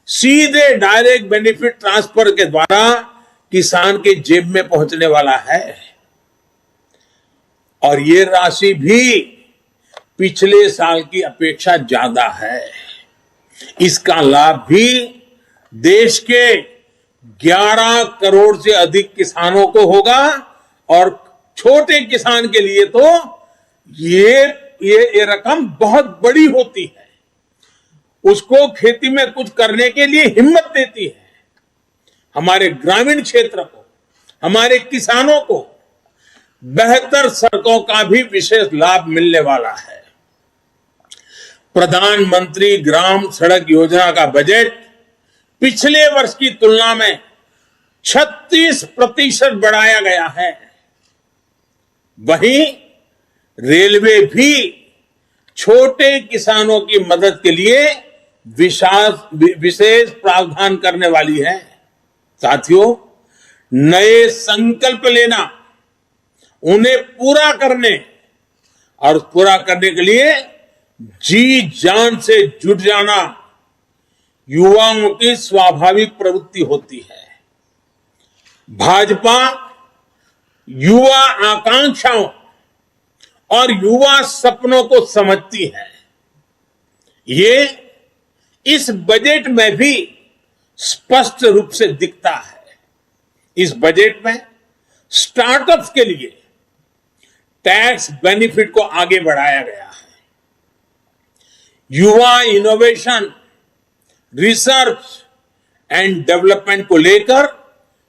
सीधे डायरेक्ट बेनिफिट ट्रांसफर के द्वारा किसान के जेब में पहुंचने वाला है। और ये राशि भी पिछले साल की अपेक्षा ज्यादा है। इसका लाभ भी देश के 11 करोड़ से अधिक किसानों को होगा, और छोटे किसान के लिए तो ये रकम बहुत बड़ी होती है, उसको खेती में कुछ करने के लिए हिम्मत देती है। हमारे ग्रामीण क्षेत्र को, हमारे किसानों को बेहतर सड़कों का भी विशेष लाभ मिलने वाला है। प्रधानमंत्री ग्राम सड़क योजना का बजट पिछले वर्ष की तुलना में 36% बढ़ाया गया है। वहीं रेलवे भी छोटे किसानों की मदद के लिए विशेष प्रावधान करने वाली है। साथियों, नए संकल्प लेना, उन्हें पूरा करने और पूरा करने के लिए जी जान से जुट जाना युवाओं की स्वाभाविक प्रवृत्ति होती है। भाजपा युवा आकांक्षाओं और युवा सपनों को समझती है। ये इस बजट में भी स्पष्ट रूप से दिखता है। इस बजट में स्टार्टअप्स के लिए टैक्स बेनिफिट को आगे बढ़ाया गया है। युवा इनोवेशन, रिसर्च एंड डेवलपमेंट को लेकर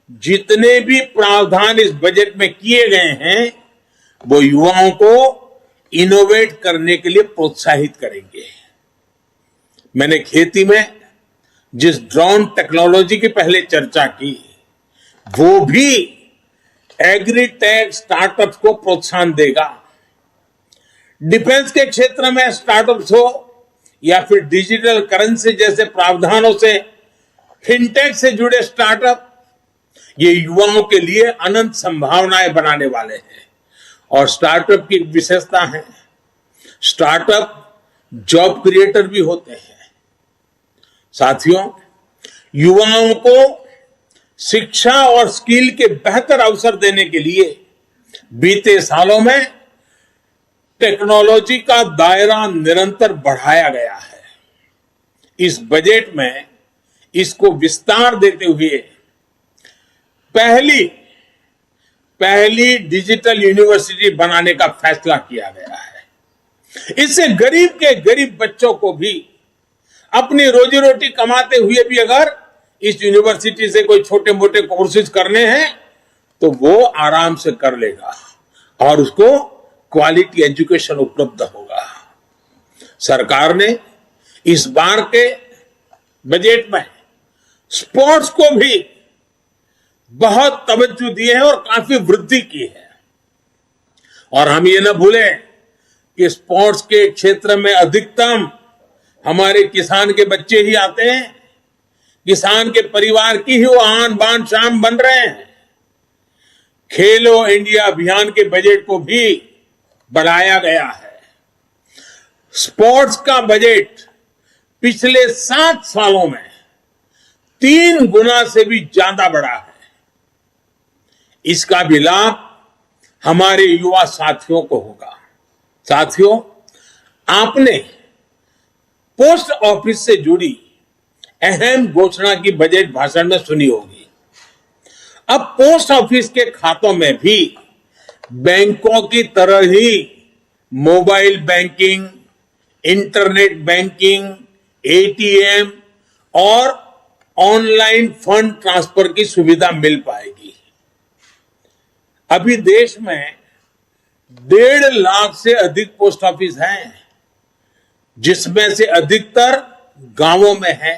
जितने भी प्रावधान इस बजट में किए गए हैं वो युवाओं को इनोवेट करने के लिए प्रोत्साहित करेंगे। मैंने खेती में जिस ड्रोन टेक्नोलॉजी की पहले चर्चा की वो भी एग्रीटेक स्टार्टअप्स को प्रोत्साहन देगा। डिफेंस के क्षेत्र में स्टार्टअप्स हो या फिर डिजिटल करेंसी जैसे प्रावधानों से फिनटेक से जुड़े स्टार्टअप, ये युवाओं के लिए अनंत संभावनाएं बनाने वाले हैं। और स्टार्टअप की विशेषता है, स्टार्टअप जॉब क्रिएटर भी होते हैं। साथियों, युवाओं को शिक्षा और स्किल के बेहतर अवसर देने के लिए बीते सालों में टेक्नोलॉजी का दायरा निरंतर बढ़ाया गया है। इस बजट में इसको विस्तार देते हुए पहली डिजिटल यूनिवर्सिटी बनाने का फैसला किया गया है। इससे गरीब के गरीब बच्चों को भी अपनी रोजी रोटी कमाते हुए भी अगर इस यूनिवर्सिटी से कोई छोटे मोटे कोर्सेज करने हैं तो वो आराम से कर लेगा और उसको क्वालिटी एजुकेशन उपलब्ध होगा। सरकार ने इस बार के बजट में स्पोर्ट्स को भी बहुत तवज्जो दी है और काफी वृद्धि की है। और हम ये न भूलें कि स्पोर्ट्स के क्षेत्र में अधिकतम हमारे किसान के बच्चे ही आते हैं। किसान के परिवार की ही वो आन बान शान बन रहे हैं। खेलो इंडिया अभियान के बजट को भी बढ़ाया गया है। स्पोर्ट्स का बजट पिछले 7 सालों में 3 गुना से भी ज्यादा बढ़ा है। इसका भी लाभ हमारे युवा साथियों को होगा। साथियों, आपने पोस्ट ऑफिस से जुड़ी अहम घोषणा की बजट भाषण में सुनी होगी। अब पोस्ट ऑफिस के खातों में भी बैंकों की तरह ही mobile banking, internet banking, ATM और ऑनलाइन फंड ट्रांसफर की सुविधा मिल पाएगी। अभी देश में 1.5 लाख से अधिक पोस्ट ऑफिस हैं, जिसमें से अधिकतर गांवों में है।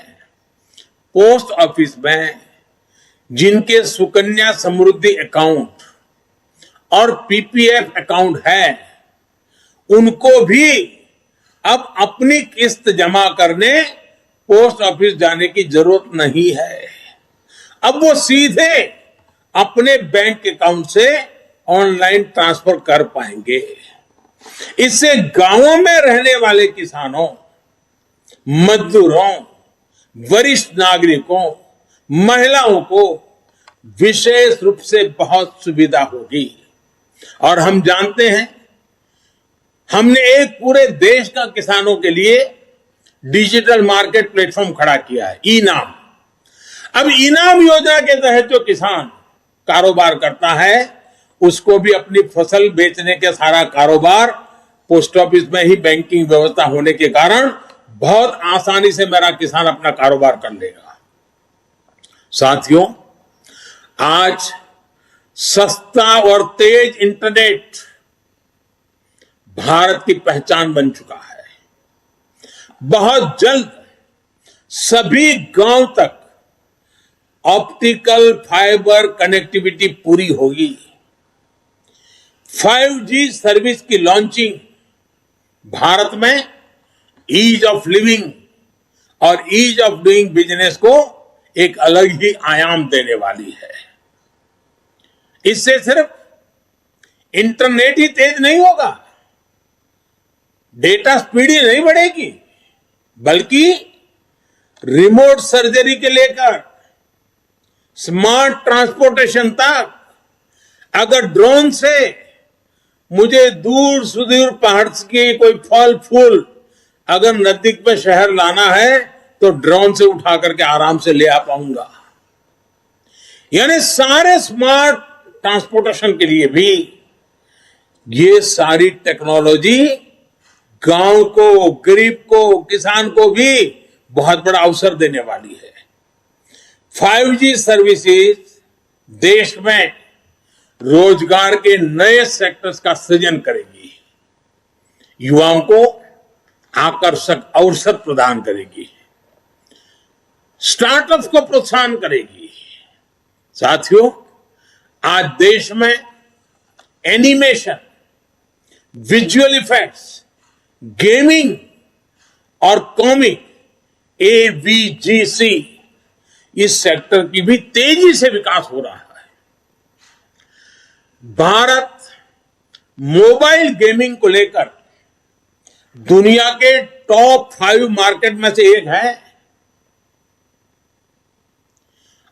पोस्ट ऑफिस में जिनके सुकन्या समृद्धि अकाउंट और पीपीएफ अकाउंट है, उनको भी अब अपनी किस्त जमा करने पोस्ट ऑफिस जाने की जरूरत नहीं है। अब वो सीधे अपने बैंक अकाउंट से ऑनलाइन ट्रांसफर कर पाएंगे। इससे गांवों में रहने वाले किसानों, मजदूरों, वरिष्ठ नागरिकों, महिलाओं को विशेष रूप से बहुत सुविधा होगी। और हम जानते हैं, हमने एक पूरे देश का किसानों के लिए डिजिटल मार्केट प्लेटफॉर्म खड़ा किया है, ई-नाम। अब ई-नाम योजना के तहत जो किसान कारोबार करता है, उसको भी अपनी फसल बेचने के सारा कारोबार पोस्ट ऑफिस में ही बैंकिंग व्यवस्था होने के कारण बहुत आसानी से मेरा किसान अपना कारोबार कर लेगा। साथियों, आज सस्ता और तेज इंटरनेट भारत की पहचान बन चुका है। बहुत जल्द सभी गांव तक ऑप्टिकल फाइबर कनेक्टिविटी पूरी होगी। 5G सर्विस की लॉन्चिंग भारत में ईज ऑफ लिविंग और ईज ऑफ डूइंग बिजनेस को एक अलग ही आयाम देने वाली है। इससे सिर्फ इंटरनेट ही तेज नहीं होगा, डेटा स्पीड ही नहीं बढ़ेगी, बल्कि रिमोट सर्जरी के लेकर स्मार्ट ट्रांसपोर्टेशन तक, अगर ड्रोन से मुझे दूर सुदूर पहाड़ के कोई फल फूल अगर नजदीक में शहर लाना है तो ड्रोन से उठा करके आराम से ले आ पाऊंगा। यानी सारे स्मार्ट ट्रांसपोर्टेशन के लिए भी ये सारी टेक्नोलॉजी गांव को, गरीब को, किसान को भी बहुत बड़ा अवसर देने वाली है। 5G सर्विसेज देश में रोजगार के नए सेक्टर्स का सृजन करेगी, युवाओं को आकर्षक अवसर प्रदान करेगी, स्टार्टअप्स को प्रोत्साहन करेगी। साथियों, आज देश में एनिमेशन, विजुअल इफेक्ट्स, गेमिंग और कॉमिक AVGC इस सेक्टर की भी तेजी से विकास हो रहा है। भारत मोबाइल गेमिंग को लेकर दुनिया के टॉप 5 मार्केट में से एक है।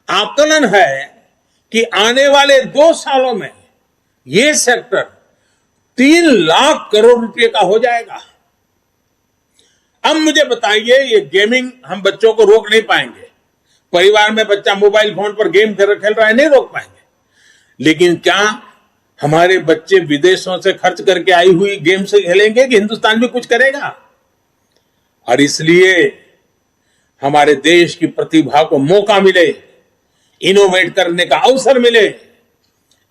आकलन है कि आने वाले 2 सालों में यह सेक्टर 3 लाख करोड़ रुपए का हो जाएगा। अब मुझे बताइए, ये गेमिंग हम बच्चों को रोक नहीं पाएंगे। परिवार में बच्चा मोबाइल फोन पर गेम खेल रहा है, नहीं रोक पाएंगे। लेकिन क्या हमारे बच्चे विदेशों से खर्च करके आई हुई गेम से खेलेंगे कि हिंदुस्तान भी कुछ करेगा? और इसलिए हमारे देश की प्रतिभा को मौका मिले, इनोवेट करने का अवसर मिले।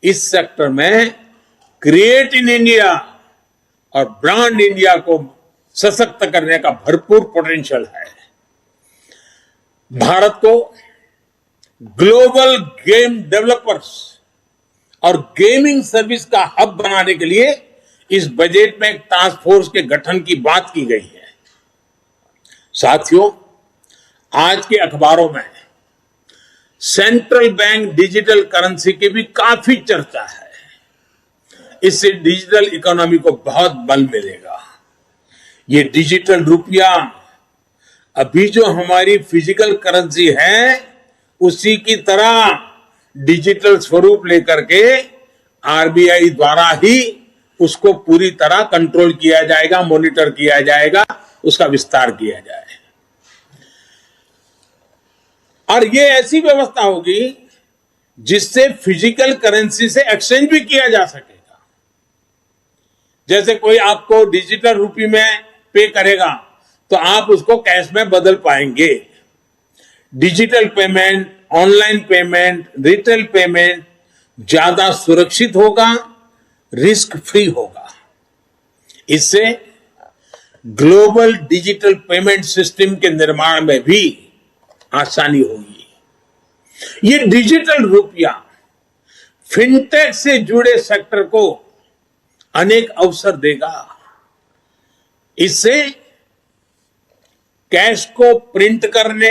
इस सेक्टर में क्रिएट इन इंडिया और ब्रांड इंडिया को सशक्त करने का भरपूर पोटेंशियल है। भारत को ग्लोबल गेम डेवलपर्स और गेमिंग सर्विस का हब बनाने के लिए इस बजट में एक टास्क फोर्स के गठन की बात की गई है। साथियों, आज के अखबारों में सेंट्रल बैंक डिजिटल करेंसी की भी काफी चर्चा है। इससे डिजिटल इकोनॉमी को बहुत बल मिलेगा। ये डिजिटल रुपया अभी जो हमारी फिजिकल करेंसी है, उसी की तरह डिजिटल स्वरूप लेकर के RBI द्वारा ही उसको पूरी तरह कंट्रोल किया जाएगा, मॉनिटर किया जाएगा, उसका विस्तार किया जाए। और ये ऐसी व्यवस्था होगी जिससे फिजिकल करेंसी से एक्सचेंज भी किया जा सकेगा। जैसे कोई आपको डिजिटल रुपये में पे करेगा तो आप उसको कैश में बदल पाएंगे। Digital payment, online payment, retail payment ज्यादा सुरक्षित होगा, रिस्क फ्री होगा। इससे ग्लोबल डिजिटल पेमेंट सिस्टम के निर्माण में भी आसानी होगी। ये डिजिटल रुपया फिनटेक से जुड़े सेक्टर को अनेक अवसर देगा। इससे कैश को प्रिंट करने,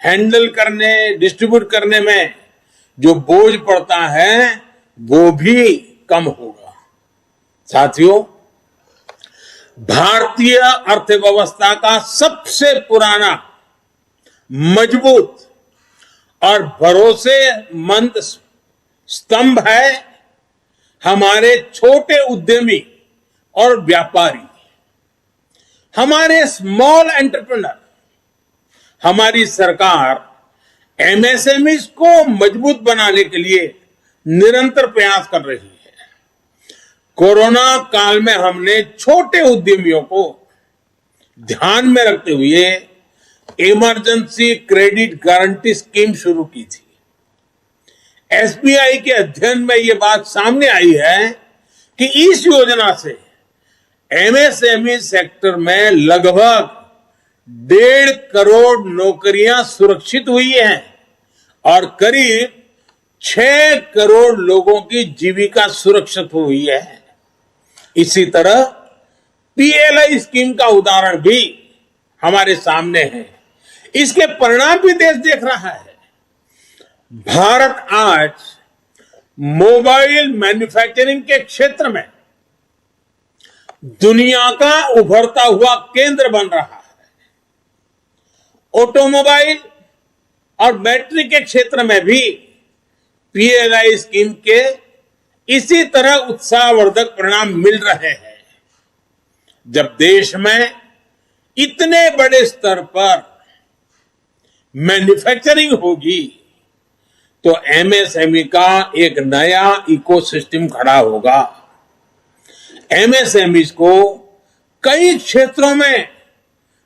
हैंडल करने, डिस्ट्रीब्यूट करने में जो बोझ पड़ता है वो भी कम होगा। साथियों, भारतीय अर्थव्यवस्था का सबसे पुराना, मजबूत और भरोसेमंद स्तंभ है हमारे छोटे उद्यमी और व्यापारी, हमारे स्मॉल एंटरप्रेन्योर। हमारी सरकार MSMEs को मजबूत बनाने के लिए निरंतर प्रयास कर रही है। कोरोना काल में हमने छोटे उद्यमियों को ध्यान में रखते हुए इमरजेंसी क्रेडिट गारंटी स्कीम शुरू की थी। SBI के अध्ययन में यह बात सामने आई है कि इस योजना से MSME सेक्टर में लगभग 1.5 करोड़ नौकरियां सुरक्षित हुई हैं और करीब 6 करोड़ लोगों की जीविका सुरक्षित हुई है। इसी तरह PLI स्कीम का उदाहरण भी हमारे सामने है। इसके परिणाम भी देश देख रहा है। भारत आज मोबाइल मैन्युफैक्चरिंग के क्षेत्र में दुनिया का उभरता हुआ केंद्र बन रहा है। ऑटोमोबाइल और बैटरी के क्षेत्र में भी PLI स्कीम के इसी तरह उत्साहवर्धक परिणाम मिल रहे हैं। जब देश में इतने बड़े स्तर पर मैन्युफैक्चरिंग होगी तो MSME का एक नया इकोसिस्टम खड़ा होगा। MSMEs को कई क्षेत्रों में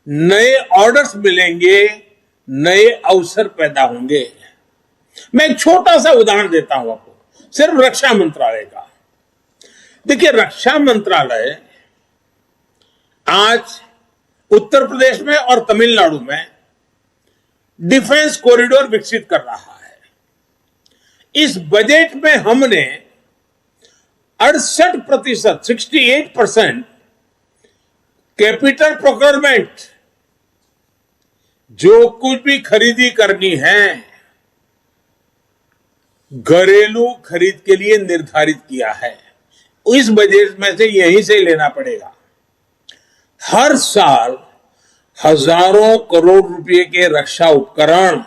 नए ऑर्डर्स मिलेंगे, नए अवसर पैदा होंगे। मैं एक छोटा सा उदाहरण देता हूं आपको, सिर्फ रक्षा मंत्रालय का। देखिए, रक्षा मंत्रालय आज उत्तर प्रदेश में और तमिलनाडु में डिफेंस कॉरिडोर विकसित कर रहा है। इस बजट में हमने 68%, 68% कैपिटल प्रोक्योरमेंट, जो कुछ भी खरीदी करनी है घरेलू खरीद के लिए निर्धारित किया है। इस बजट में से यहीं से लेना पड़ेगा। हर साल हजारों करोड़ रुपए के रक्षा उपकरण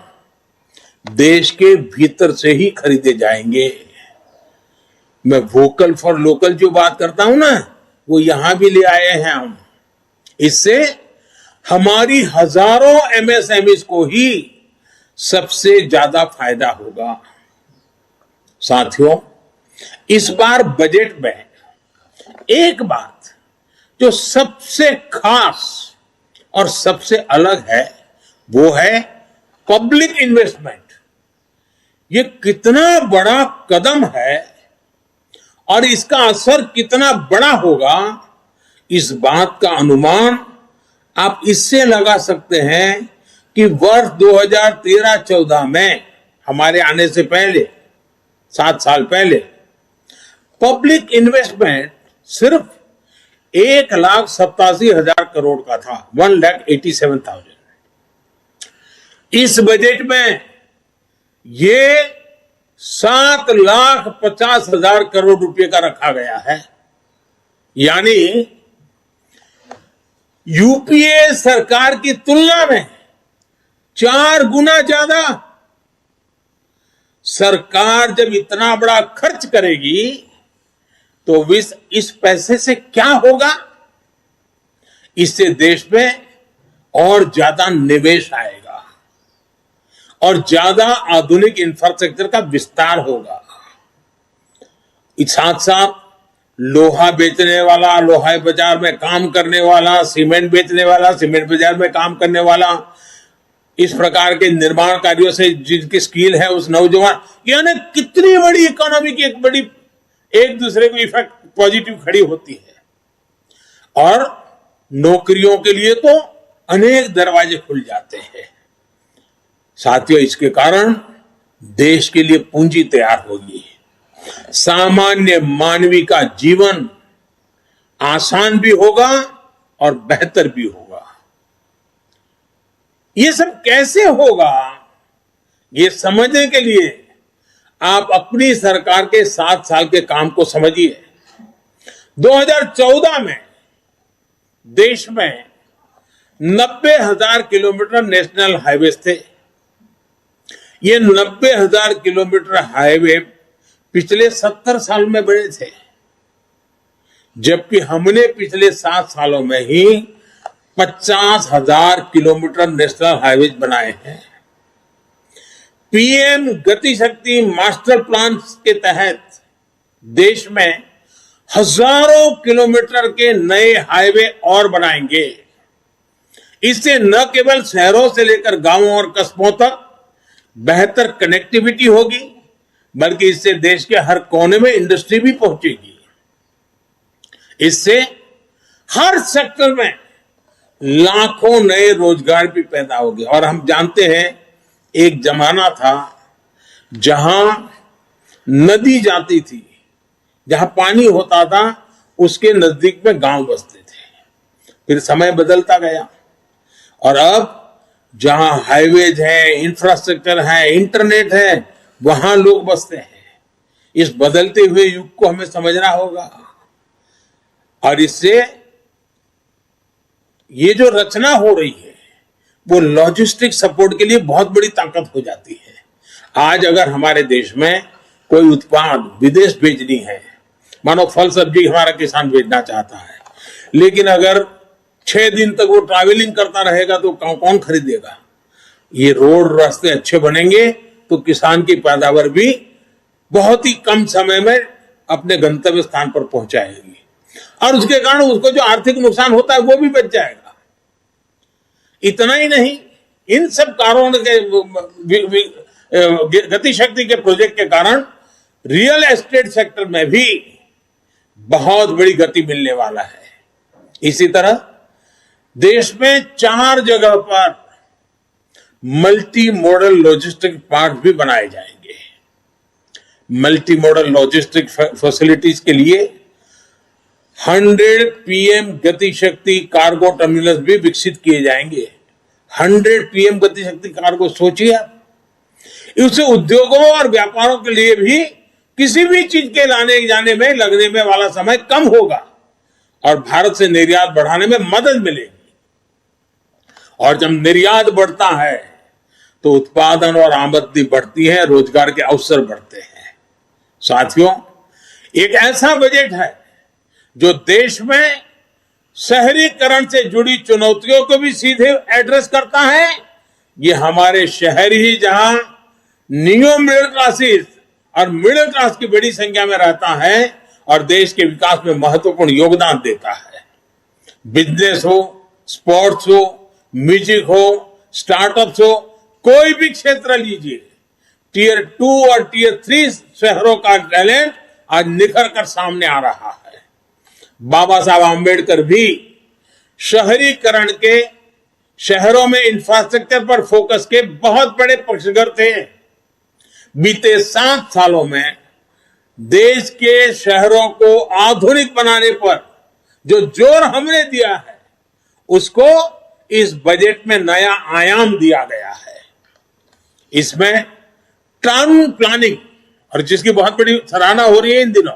देश के भीतर से ही खरीदे जाएंगे। मैं वोकल फॉर लोकल जो बात करता हूं ना, वो यहां भी ले आए हैं हम। इससे हमारी हजारों एमएसएमईज को ही सबसे ज्यादा फायदा होगा। साथियों, इस बार बजट में एक बात जो सबसे खास और सबसे अलग है, वो है पब्लिक इन्वेस्टमेंट। ये कितना बड़ा कदम है और इसका असर कितना बड़ा होगा, इस बात का अनुमान आप इससे लगा सकते हैं कि वर्ष 2013-14 में, हमारे आने से पहले 7 साल पहले, पब्लिक इन्वेस्टमेंट सिर्फ 1,87,000 करोड़ का था, 1,87,000। इस बजट में ये 7,50,000 करोड़ रुपए का रखा गया है। यानी यूपीए सरकार की तुलना में 4 गुना ज्यादा। सरकार जब इतना बड़ा खर्च करेगी तो इस पैसे से क्या होगा? इससे देश में और ज्यादा निवेश आएगा और ज्यादा आधुनिक इंफ्रास्ट्रक्चर का विस्तार होगा। साथ साथ लोहा बेचने वाला, लोहा बाजार में काम करने वाला, सीमेंट बेचने वाला, सीमेंट बाजार में काम करने वाला, इस प्रकार के निर्माण कार्यों से जिनकी स्किल है उस नौजवान, यानी कितनी बड़ी इकोनॉमी की एक दूसरे को इफेक्ट पॉजिटिव खड़ी होती है। और नौकरियों के लिए तो अनेक दरवाजे खुल जाते हैं। साथियों, इसके कारण देश के लिए पूंजी तैयार होगी, सामान्य मानवी का जीवन आसान भी होगा और बेहतर भी होगा। ये सब कैसे होगा, ये समझने के लिए आप अपनी सरकार के 7 साल के काम को समझिए। 2014 में देश में 90,000 किलोमीटर नेशनल हाईवे थे। ये 90,000 किलोमीटर हाईवे पिछले 70 साल में बने थे, जबकि हमने पिछले 7 सालों में ही 50,000 किलोमीटर नेशनल हाईवे बनाए हैं। पीएम गति शक्ति मास्टर प्लान के तहत देश में हजारों किलोमीटर के नए हाईवे और बनाएंगे। इससे न केवल शहरों से लेकर गांवों और कस्बों तक बेहतर कनेक्टिविटी होगी, बल्कि इससे देश के हर कोने में इंडस्ट्री भी पहुंचेगी। इससे हर सेक्टर में लाखों नए रोजगार भी पैदा होंगे। और हम जानते हैं, एक जमाना था जहां नदी जाती थी, जहां पानी होता था, उसके नजदीक में गांव बसते थे। फिर समय बदलता गया और अब जहां हाईवेज है, इंफ्रास्ट्रक्चर है, इंटरनेट है, वहां लोग बसते हैं। इस बदलते हुए युग को हमें समझना होगा और इससे ये जो रचना हो रही है वो लॉजिस्टिक सपोर्ट के लिए बहुत बड़ी ताकत हो जाती है। आज अगर हमारे देश में कोई उत्पाद विदेश भेजनी है, मानो फल सब्जी हमारा किसान भेजना चाहता है, लेकिन अगर 6 दिन तक वो ट्रैवलिंग करता रहेगा तो कौन खरीदेगा? ये रोड रास्ते अच्छे बनेंगे तो किसान की पैदावार भी बहुत ही कम समय में अपने गंतव्य स्थान पर पहुंचाएगी और उसके कारण उसको जो आर्थिक नुकसान होता है वो भी बच जाएगा। इतना ही नहीं, इन सब कारणों के गति शक्ति के प्रोजेक्ट के कारण रियल एस्टेट सेक्टर में भी बहुत बड़ी गति मिलने वाला है। इसी तरह देश में 4 जगह पर मल्टी मॉडल लॉजिस्टिक पार्क भी बनाए जाएंगे। मल्टी मॉडल लॉजिस्टिक फैसिलिटीज के लिए 100 पीएम गति शक्ति कार्गो टर्मिनल्स भी विकसित किए जाएंगे। 100 पीएम गति शक्ति कार्गो, सोचिए आप। इससे उद्योगों और व्यापारों के लिए भी किसी भी चीज के लाने जाने में लगने में वाला समय कम होगा और भारत से निर्यात बढ़ाने में मदद मिलेगी। और जब निर्यात बढ़ता है तो उत्पादन और आमदनी बढ़ती है, रोजगार के अवसर बढ़ते हैं। साथियों, एक ऐसा बजट है जो देश में शहरीकरण से जुड़ी चुनौतियों को भी सीधे एड्रेस करता है। ये हमारे शहर ही जहां नियो मिडिल क्लासेस और मिडिल क्लास की बड़ी संख्या में रहता है और देश के विकास में महत्वपूर्ण योगदान देता है। बिजनेस हो, स्पोर्ट्स हो, म्यूजिक हो, स्टार्टअप्स हो, कोई भी क्षेत्र लीजिए, टियर 2 और टियर 3 शहरों का टैलेंट आज निखर कर सामने आ रहा है। बाबा साहब आम्बेडकर भी शहरीकरण के, शहरों में इंफ्रास्ट्रक्चर पर फोकस के बहुत बड़े पक्षधर थे। बीते 7 सालों में देश के शहरों को आधुनिक बनाने पर जो जोर हमने दिया है, उसको इस बजट में नया आयाम दिया गया है। इसमें टाउन प्लानिंग, और जिसकी बहुत बड़ी सराहना हो रही है इन दिनों,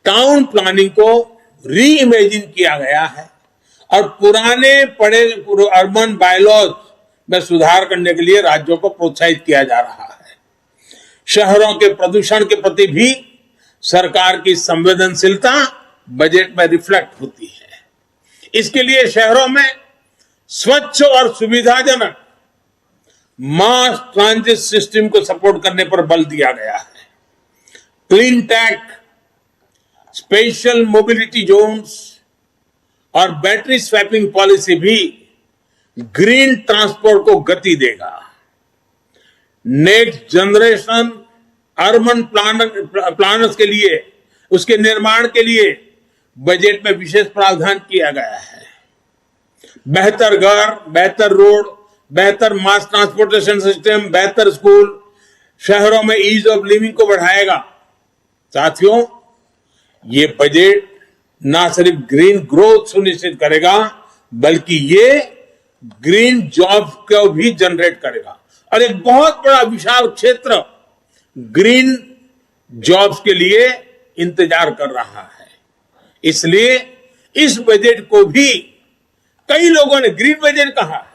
टाउन प्लानिंग को री इमेजिन किया गया है और पुराने पड़े अर्बन बायलॉज में सुधार करने के लिए राज्यों को प्रोत्साहित किया जा रहा है। शहरों के प्रदूषण के प्रति भी सरकार की संवेदनशीलता बजट में रिफ्लेक्ट होती है। इसके लिए शहरों में स्वच्छ और सुविधाजनक मास ट्रांजिट सिस्टम को सपोर्ट करने पर बल दिया गया है। Clean tech, special mobility zones और बैटरी स्वैपिंग पॉलिसी भी ग्रीन ट्रांसपोर्ट को गति देगा। नेक्स्ट जनरेशन अर्बन प्लानर्स के लिए, उसके निर्माण के लिए बजट में विशेष प्रावधान किया गया है। बेहतर घर, बेहतर रोड, बेहतर मास ट्रांसपोर्टेशन सिस्टम, बेहतर स्कूल, शहरों में ईज ऑफ लिविंग को बढ़ाएगा। साथियों, ये बजट ना सिर्फ ग्रीन ग्रोथ सुनिश्चित करेगा, बल्कि ये ग्रीन जॉब को भी जनरेट करेगा और एक बहुत बड़ा विशाल क्षेत्र ग्रीन जॉब्स के लिए इंतजार कर रहा है। इसलिए इस बजट को भी कई लोगों ने ग्रीन बजट कहा है।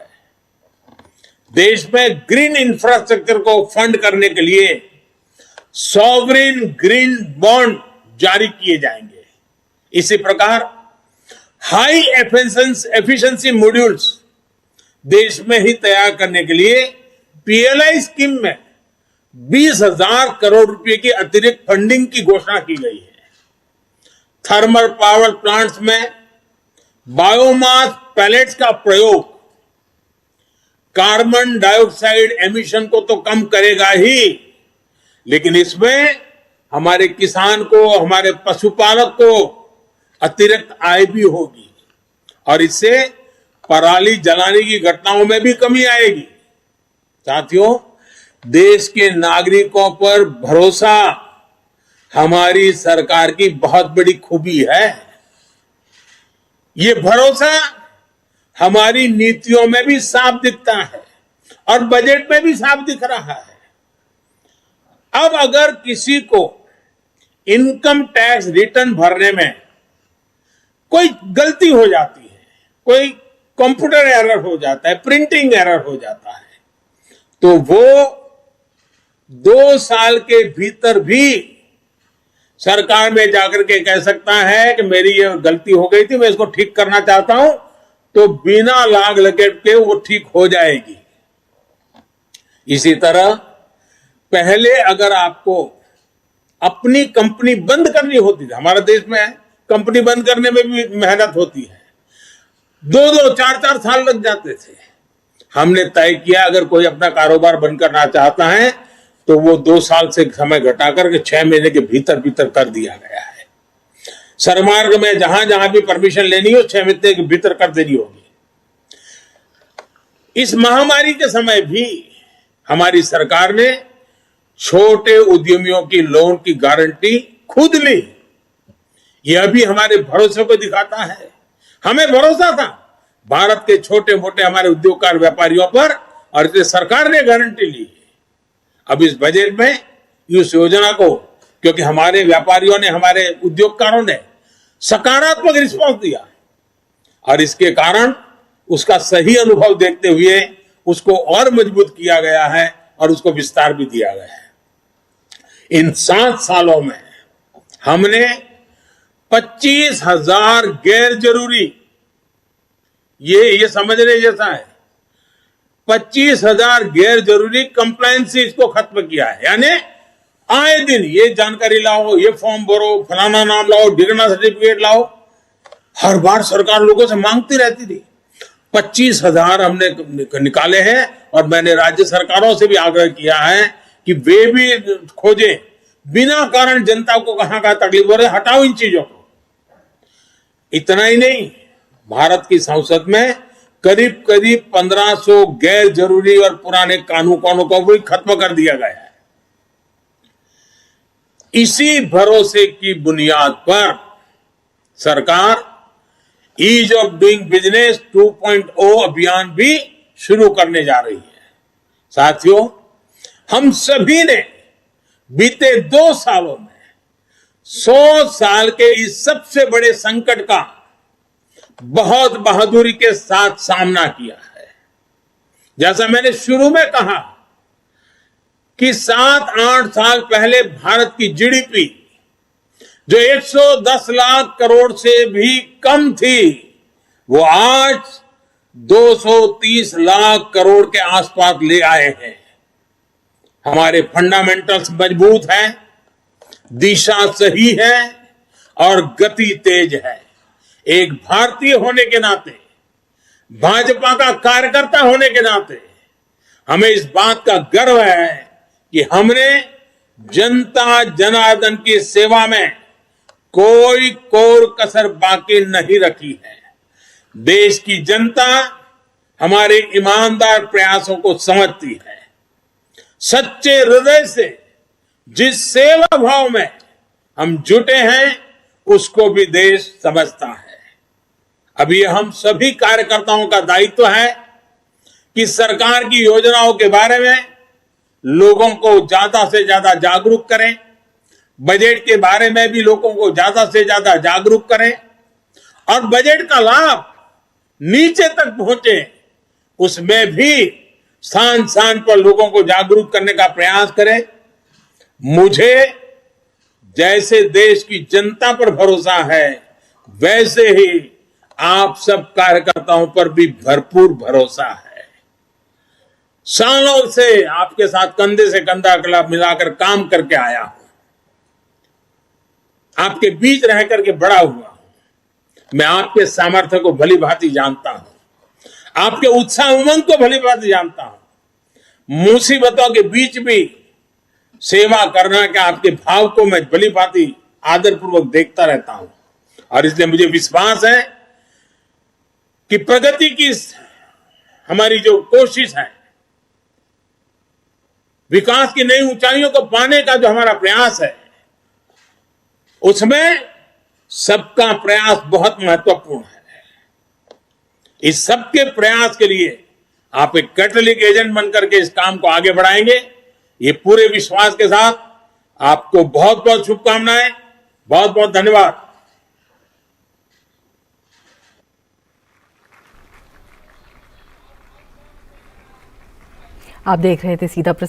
देश में ग्रीन इंफ्रास्ट्रक्चर को फंड करने के लिए सॉवरेन ग्रीन बॉन्ड जारी किए जाएंगे। इसी प्रकार हाई एफिशिएंसी मॉड्यूल्स देश में ही तैयार करने के लिए पीएलआई स्कीम में 20,000 करोड़ रुपए की अतिरिक्त फंडिंग की घोषणा की गई है। थर्मल पावर प्लांट्स में बायोमास पैलेट्स का प्रयोग कार्बन डाइऑक्साइड एमिशन को तो कम करेगा ही, लेकिन इसमें हमारे किसान को, हमारे पशुपालक को अतिरिक्त आय भी होगी और इससे पराली जलाने की घटनाओं में भी कमी आएगी। साथियों, देश के नागरिकों पर भरोसा हमारी सरकार की बहुत बड़ी खूबी है। ये भरोसा हमारी नीतियों में भी साफ दिखता है और बजट में भी साफ दिख रहा है। अब अगर किसी को इनकम टैक्स रिटर्न भरने में कोई गलती हो जाती है, कोई कंप्यूटर एरर हो जाता है, प्रिंटिंग एरर हो जाता है, तो वो 2 साल के भीतर भी सरकार में जाकर के कह सकता है कि मेरी ये गलती हो गई थी, मैं इसको ठीक करना चाहता हूं, तो बिना लाग लपेट के वो ठीक हो जाएगी। इसी तरह पहले अगर आपको अपनी कंपनी बंद करनी होती थी, हमारे देश में कंपनी बंद करने में भी मेहनत होती है, 2-2, 4-4 साल लग जाते थे। हमने तय किया अगर कोई अपना कारोबार बंद करना चाहता है तो वो 2 साल से समय घटाकर के 6 महीने के भीतर भीतर कर दिया गया है। सरमार्ग में जहां जहां भी परमिशन लेनी हो 6 महीने के भीतर कर देनी होगी। इस महामारी के समय भी हमारी सरकार ने छोटे उद्यमियों की लोन की गारंटी खुद ली। यह भी हमारे भरोसे को दिखाता है। हमें भरोसा था भारत के छोटे मोटे हमारे उद्योगकार व्यापारियों पर, और इसलिए सरकार ने गारंटी ली। अब इस बजट में इस योजना को, क्योंकि हमारे व्यापारियों ने, हमारे उद्योगकारों ने सकारात्मक रिस्पांस दिया और इसके कारण उसका सही अनुभव देखते हुए उसको और मजबूत किया गया है और उसको विस्तार भी दिया गया है। इन 7 सालों में हमने 25,000 गैर जरूरी, ये समझने जैसा है, 25,000 गैर जरूरी कंप्लायंसेस को खत्म किया है। यानी आए दिन ये जानकारी लाओ, ये फॉर्म भरो, फलाना नाम लाओ, डिग्री सर्टिफिकेट लाओ, हर बार सरकार लोगों से मांगती रहती थी। 25,000 हमने निकाले हैं और मैंने राज्य सरकारों से भी आग्रह किया है कि वे भी खोजें, बिना कारण जनता को कहां कहां तकलीफ हो रही है, हटाओ इन चीजों को। इतना ही नहीं, भारत की संसद में करीब करीब 1500 गैर जरूरी और पुराने कानूनों को भी खत्म कर दिया गया है। इसी भरोसे की बुनियाद पर सरकार ईज ऑफ डूइंग बिजनेस 2.0 अभियान भी शुरू करने जा रही है। साथियों, हम सभी ने बीते 2 सालों में 100 साल के इस सबसे बड़े संकट का बहुत बहादुरी के साथ सामना किया है। जैसा मैंने शुरू में कहा कि 7-8 साल पहले भारत की जीडीपी जो 110 लाख करोड़ से भी कम थी, वो आज 230 लाख करोड़ के आसपास ले आए हैं। हमारे फंडामेंटल्स मजबूत हैं, दिशा सही है और गति तेज है। एक भारतीय होने के नाते, भाजपा का कार्यकर्ता होने के नाते हमें इस बात का गर्व है कि हमने जनता जनार्दन की सेवा में कोई कोर कसर बाकी नहीं रखी है। देश की जनता हमारे ईमानदार प्रयासों को समझती है। सच्चे हृदय से जिस सेवा भाव में हम जुटे हैं उसको भी देश समझता है। अब ये हम सभी कार्यकर्ताओं का दायित्व है कि सरकार की योजनाओं के बारे में लोगों को ज्यादा से ज्यादा जागरूक करें, बजट के बारे में भी लोगों को ज्यादा से ज्यादा जागरूक करें और बजट का लाभ नीचे तक पहुंचे, उसमें भी स्थान स्थान पर लोगों को जागरूक करने का प्रयास करें। मुझे जैसे देश की जनता पर भरोसा है, वैसे ही आप सब कार्यकर्ताओं पर भी भरपूर भरोसा है। सालों से आपके साथ कंधे से कंधा मिलाकर काम करके आया हूं, आपके बीच रह करके बड़ा हुआ हूं। मैं आपके सामर्थ्य को भली भांति जानता हूं, आपके उत्साह उमंग को भली भांति जानता हूं। मुसीबतों के बीच भी सेवा करना के आपके भाव को मैं भली भांति आदरपूर्वक देखता रहता हूं और इसलिए मुझे विश्वास है कि प्रगति की हमारी जो कोशिश है, विकास की नई ऊंचाइयों को पाने का जो हमारा प्रयास है, उसमें सबका प्रयास बहुत महत्वपूर्ण है। इस सबके प्रयास के लिए आप एक कैटलिक एजेंट बनकर के इस काम को आगे बढ़ाएंगे, ये पूरे विश्वास के साथ आपको बहुत बहुत शुभकामनाएं, बहुत बहुत धन्यवाद। आप देख रहे थे सीधा प्रसारण।